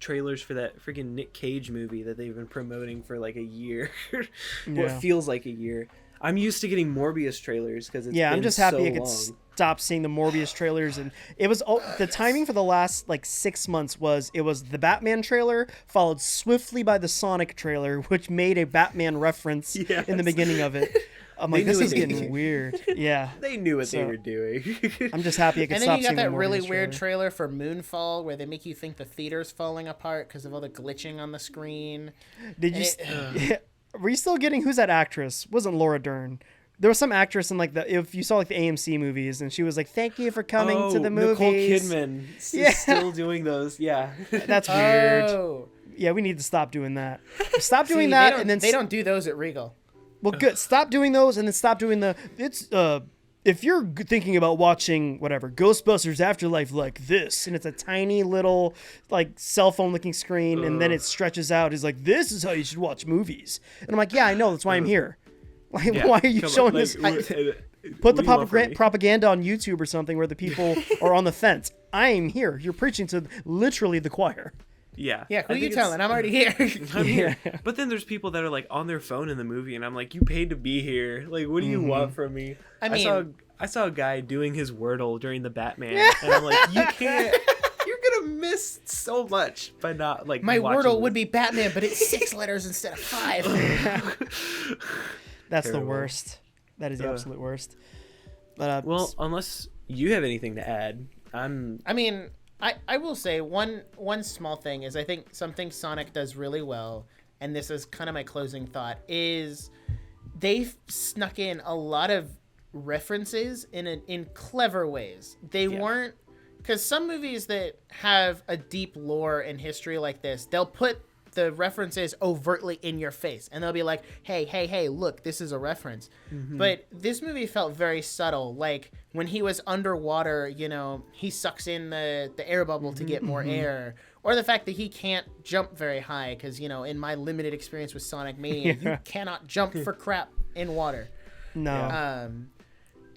trailers for that freaking Nick Cage movie that they've been promoting for like a year. Well, Yeah. it feels like a year. I'm used to getting Morbius trailers because it's I'm been just happy so I could long. stop seeing the Morbius trailers, and it was the timing for the last like 6 months was the Batman trailer followed swiftly by the Sonic trailer, which made a Batman reference in the Yes. beginning of it. I'm They like, this knew is what they getting did. weird. Yeah, They knew what they So- were doing. I'm just happy I could And stop then you got seeing that the really Morbius weird trailer. trailer for Moonfall where they make you think the theater's falling apart because of all the glitching on the screen. Did you? And Were you still getting who's that actress? Wasn't Laura Dern? There was some actress in like if you saw like the AMC movies, and she was like, "Thank you for coming to the movies." Nicole Kidman is still doing those. Yeah. That's weird. Oh. Yeah, we need to stop doing that. Stop See, doing that, and then they don't do those at Regal. Well, good. Stop doing those, and then stop doing if you're thinking about watching whatever Ghostbusters Afterlife like this, and it's a tiny little like cell phone looking screen, and then it stretches out, is like, this is how you should watch movies. And I'm like, yeah, I know, that's why I'm here. Like, Yeah. why are you Come on, showing like, this? what Put do the you want from me? propaganda on YouTube or something where the people are on the fence. I am here. You're preaching to literally the choir. Yeah. Yeah, I who you think it's- telling? I'm already here. I'm here. But then there's people that are like on their phone in the movie, and I'm like, you paid to be here. Like, what do you want from me? I mean- I saw a guy doing his Wordle during the Batman, and I'm like, you can't. You're gonna miss so much by not like. My watching Wordle would this. be Batman, but it's 6 letters instead of 5. That's the Terrible. worst. That is the absolute worst. But Well, unless you have anything to add, I'm. I mean, I will say one small thing is I think something Sonic does really well, and this is kind of my closing thought, is they've snuck in a lot of references in clever ways. They weren't, because some movies that have a deep lore and history like this, they'll put the references overtly in your face, and they'll be like, hey, look, this is a reference. But this movie felt very subtle. Like when he was underwater, you know, he sucks in the air bubble to get more air, or the fact that he can't jump very high because, you know, in my limited experience with Sonic Mania, you cannot jump for crap in water. no.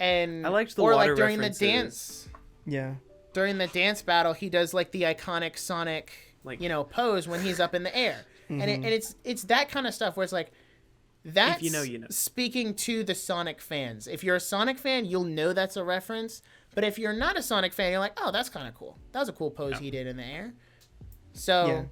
And I liked the or water like during references. the dance, Yeah. during the dance battle, he does like the iconic Sonic, Like- you know, pose when he's up in the air, and it's that kind of stuff where it's like, that's you know, you know. speaking to the Sonic fans. If you're a Sonic fan, you'll know that's a reference. But if you're not a Sonic fan, you're like, oh, that's kind of cool. That was a cool pose he did in the air. So Yeah.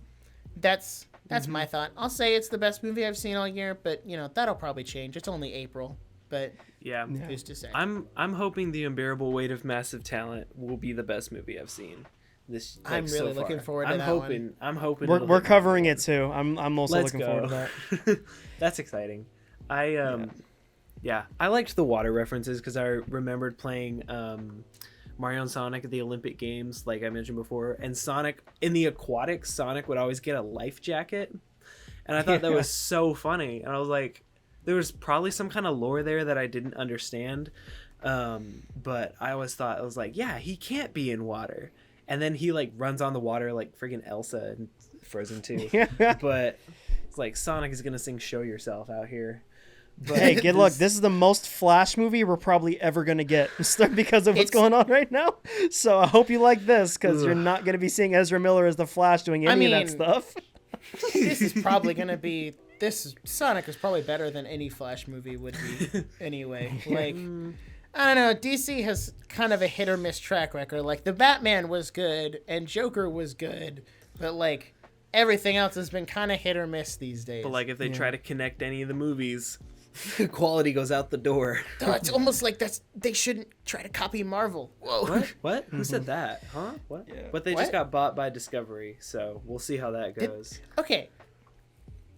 that's my thought. I'll say it's the best movie I've seen all year, but you know that'll probably change. It's only April, but Yeah. who's to say? I'm hoping The Unbearable Weight of Massive Talent will be the best movie I've seen. This like, I'm really so looking far. forward to I'm that hoping. one. I'm hoping. We're it'll we're hit my covering mark. it too. I'm also Let's looking go. forward to that. That's exciting. Yeah, I liked the water references because I remembered playing Mario and Sonic at the Olympic Games, like I mentioned before, and Sonic in the aquatics, Sonic would always get a life jacket, and I thought that was so funny. And I was like, there was probably some kind of lore there that I didn't understand, but I always thought, I was like, yeah, he can't be in water. And then he like runs on the water like friggin' Elsa in Frozen 2. But it's like Sonic is gonna sing "Show Yourself" out here. But Hey, good luck. This is the most Flash movie we're probably ever going to get because of what's going on right now. So I hope you like this because you're not going to be seeing Ezra Miller as the Flash doing any of that mean, stuff. This is probably gonna be. Sonic is probably better than any Flash movie would be anyway. Like, I don't know. DC has kind of a hit or miss track record. Like the Batman was good and Joker was good, but like everything else has been kind of hit or miss these days. But like if they try to connect any of the movies, quality goes out the door. Oh, it's almost like they shouldn't try to copy Marvel. Whoa. What? Who said that? Huh? What? But they What? just got bought by Discovery, so we'll see how that goes. Okay.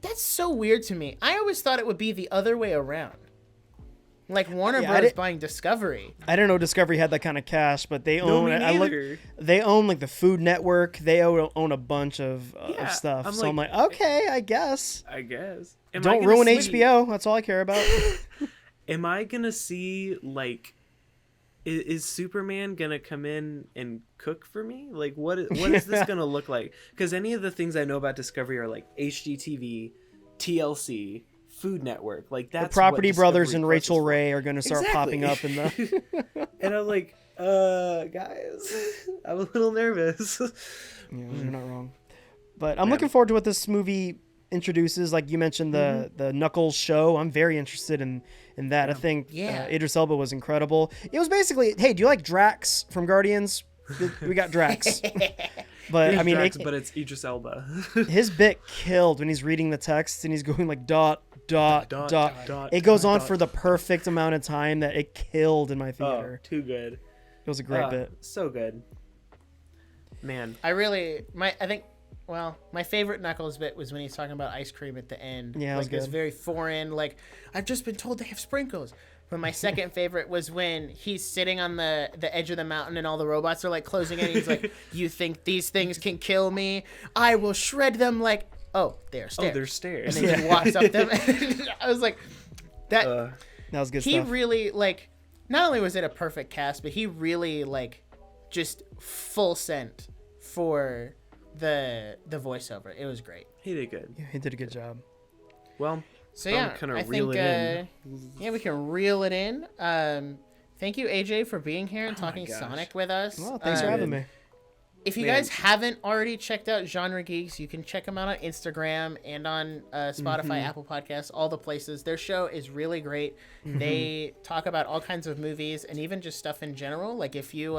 That's so weird to me. I always thought it would be the other way around. Like Warner Yeah, I Bros. did- buying Discovery. I didn't know Discovery had that kind of cash, but they own me it. neither. They own like the Food Network. They own a bunch of Yeah, stuff. I'm So I'm like, okay, I guess. I guess. Am I Don't gonna ruin see- HBO. That's all I care about. Am I gonna see like? Is Superman gonna come in and cook for me? Like, what is this gonna look like? Because any of the things I know about Discovery are like HGTV, TLC, Food Network. Like that's The Property what Brothers Discovery and Plus Rachel is for. Ray are going to start Exactly. popping up in the. And I'm like, guys, I'm a little nervous. Yeah, you're not wrong. But I'm looking forward to what this movie introduces, like you mentioned, the Knuckles show. I'm very interested in that. I think Idris Elba was incredible. It was basically, hey, do you like Drax from Guardians? We got Drax. But I mean, Drax, but it's Idris Elba. His bit killed when he's reading the text and he's going like dot. It goes on for the perfect amount of time that it killed in my theater. Too good. It was a great bit. So good. Man. My favorite Knuckles bit was when he's talking about ice cream at the end. Yeah, like it was it's very foreign. Like, I've just been told they have sprinkles. But my second favorite was when he's sitting on the edge of the mountain and all the robots are like closing in. He's like, "You think these things can kill me? I will shred them like." Oh, they're stairs. Oh, they're stairs. And then he walks up them. I was like, that was good he stuff. really, like, not only was it a perfect cast, but he really, like, just full sent for the voiceover. It was great. He did good. Yeah, he did a good job. Well, so yeah, I think we can reel it in. Thank you, AJ, for being here and talking Sonic with us. Well, thanks for having me. If you guys haven't already checked out GenreGeeks, you can check them out on Instagram and on Spotify, Apple Podcasts, all the places. Their show is really great. They talk about all kinds of movies and even just stuff in general. Like if you,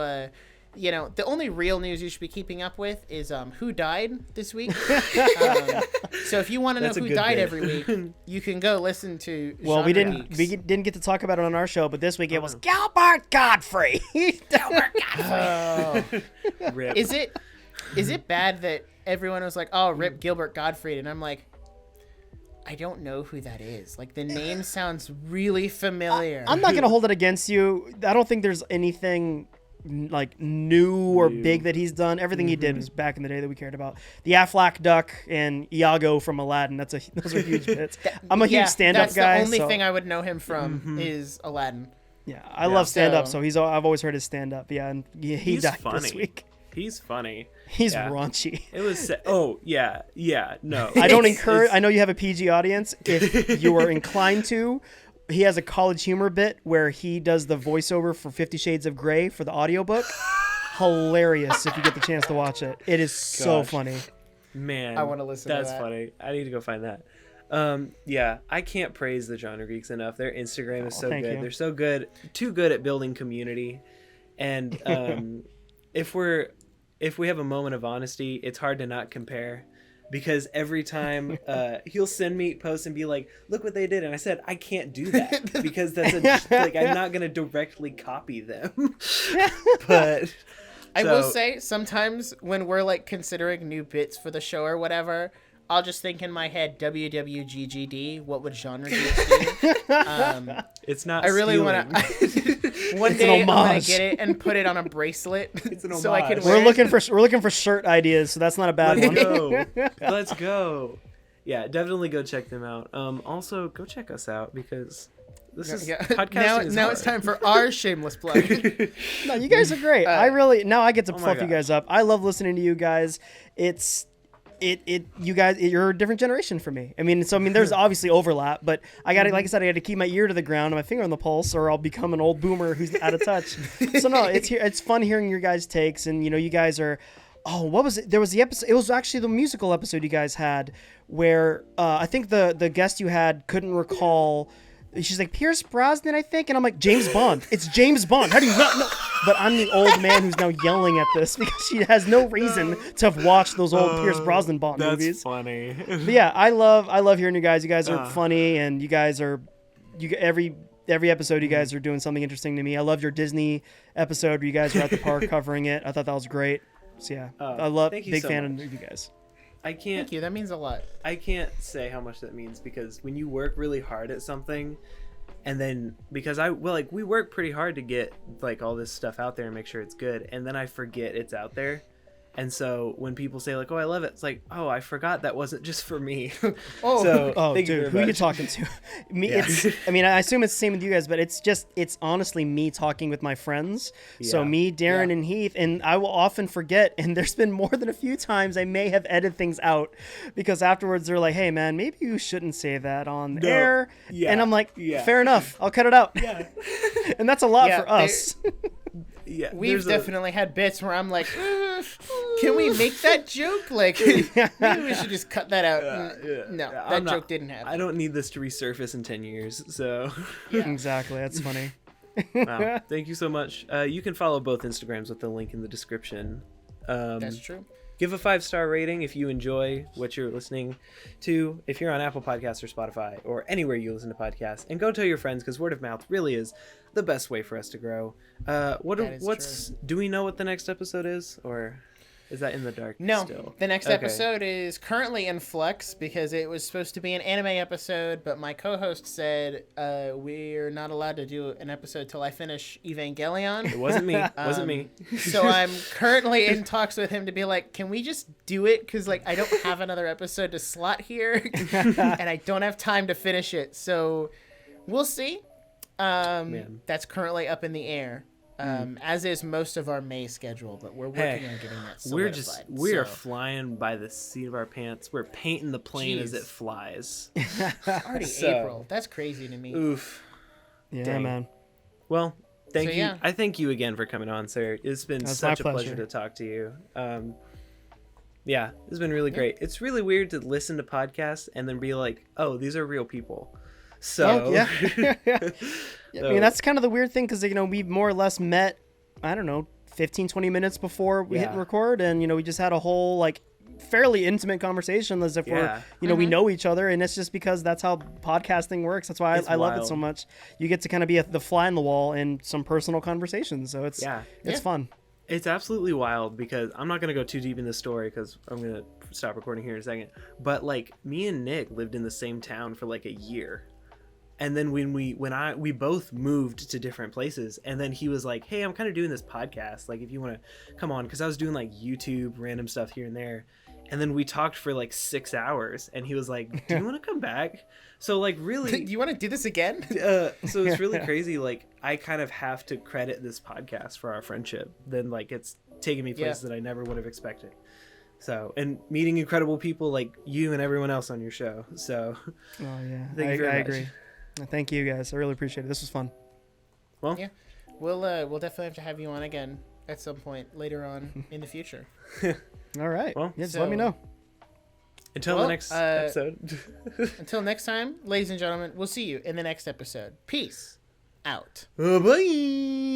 the only real news you should be keeping up with is who died this week. So if you want to know who died every week, you can go listen to. Well, we didn't get to talk about it on our show, but this week it was Gilbert Godfrey. Gilbert Godfrey. Rip. Is it bad that everyone was like, "Oh, rip Gilbert Gottfried," and I'm like, I don't know who that is. Like the name sounds really familiar. I'm not gonna hold it against you. I don't think there's anything like new or big that he's done. Everything he did was back in the day that we cared about. The Aflac Duck and Iago from Aladdin. Those are huge bits. I'm a huge stand-up guy. That's the only thing I would know him from is Aladdin. Yeah, I love stand-up, so I've always heard his stand-up. Yeah, and he died this week. He's funny. He's raunchy. It was. No. I don't encourage. I know you have a PG audience. If you are inclined to, he has a College Humor bit where he does the voiceover for 50 Shades of Grey for the audiobook. Hilarious if you get the chance to watch it. It is so funny. Man, I want to listen to that. That's funny. I need to go find that. I can't praise the GenreGeeks enough. Their Instagram is so good. You. They're so good, too good at building community. And if we have a moment of honesty, it's hard to not compare. Because every time he'll send me posts and be like, "Look what they did," and I said, "I can't do that because that's I'm not gonna directly copy them." But I will say sometimes when we're like considering new bits for the show or whatever, I'll just think in my head, WWGGD, what would GenreGeeks do? It's not. I really want to. One day I'm gonna get it and put it on a bracelet. It's an so I can. We're looking for shirt ideas, so that's not a bad one. Let's go. Yeah, definitely go check them out. Also go check us out because this is podcasting. Now it's time for our shameless plug. No, you guys are great. I get to fluff you guys up. I love listening to you guys. You guys, you're a different generation for me. I mean, there's obviously overlap, but like I said, I got to keep my ear to the ground and my finger on the pulse, or I'll become an old boomer who's out of touch. So no, it's fun hearing your guys' takes, and you guys are. Oh, what was it? There was the episode. It was actually the musical episode you guys had, where I think the guest you had couldn't recall. She's like, Pierce Brosnan, I think. And I'm like, James Bond. It's James Bond. How do you not know? But I'm the old man who's now yelling at this because she has no reason to have watched those old Pierce Brosnan Bond movies. That's funny. But yeah, I love hearing you guys. You guys are funny, and you guys are every episode you guys are doing something interesting to me. I love your Disney episode where you guys were at the park covering it. I thought that was great. So yeah, I love big fan of you guys. Thank you. That means a lot. I can't say how much that means because when you work really hard at something, and then because we work pretty hard to get like all this stuff out there and make sure it's good, and then I forget it's out there. And so when people say like, "Oh, I love it," it's like, "Oh, I forgot that wasn't just for me." Dude, who are you talking to? Me. Yeah. I assume it's the same with you guys, but it's honestly me talking with my friends. Yeah. So me, Darren, and Heath, and I will often forget. And there's been more than a few times I may have edited things out because afterwards they're like, "Hey, man, maybe you shouldn't say that on air." Yeah. And I'm like, "Fair enough, I'll cut it out." Yeah. And that's a lot for us. Yeah, we've definitely had bits where I'm like, Can we make that joke? Like, maybe we should just cut that out. No, that joke didn't happen. I don't need this to resurface in 10 years, so... Exactly, that's funny. Wow, thank you so much. You can follow both Instagrams with the link in the description. That's true. Give a 5-star rating if you enjoy what you're listening to, if you're on Apple Podcasts or Spotify or anywhere you listen to podcasts, and go tell your friends, because word of mouth really is the best way for us to grow. Do we know what the next episode is, or is that in the dark still? The next episode is currently in flux because it was supposed to be an anime episode, but my co-host said we're not allowed to do an episode till I finish Evangelion. It wasn't me. Wasn't me. So I'm currently in talks with him to be like, can we just do it? Because like I don't have another episode to slot here, and I don't have time to finish it. So we'll see. That's currently up in the air. As is most of our May schedule, but we're working on getting that solidified. We are flying by the seat of our pants. We're painting the plane as it flies. Already April. That's crazy to me. Oof. Yeah, Dang. man. Well, thank you. Yeah. I thank you again for coming on, sir. It's been such a pleasure to talk to you. Yeah, it's been really great. It's really weird to listen to podcasts and then be like, oh, these are real people. So I mean, that's kind of the weird thing because, you know, we more or less met, I don't know, 15, 20 minutes before we hit record. And, you know, we just had a whole, like, fairly intimate conversation as if we're, you know, we know each other. And it's just because that's how podcasting works. That's why I love it so much. You get to kind of be the fly in the wall in some personal conversations. So it's fun. It's absolutely wild because I'm not going to go too deep in this story because I'm going to stop recording here in a second. But, like, me and Nick lived in the same town for, like, a year. And then when we both moved to different places, and then he was like, hey, I'm kind of doing this podcast, like if you want to come on, because I was doing like YouTube random stuff here and there, and then we talked for like 6 hours, and he was like, do you want to come back? So like really do you want to do this again? So it's really crazy. Like I kind of have to credit this podcast for our friendship. Then like it's taken me places that I never would have expected. So, and meeting incredible people like you and everyone else on your show. So thank you very much. Agree. Thank you guys. I really appreciate it. This was fun. Well, we'll definitely have to have you on again at some point later on in the future. All right. Well, just let me know. Until the next episode. Until next time, ladies and gentlemen, we'll see you in the next episode. Peace out. Bye.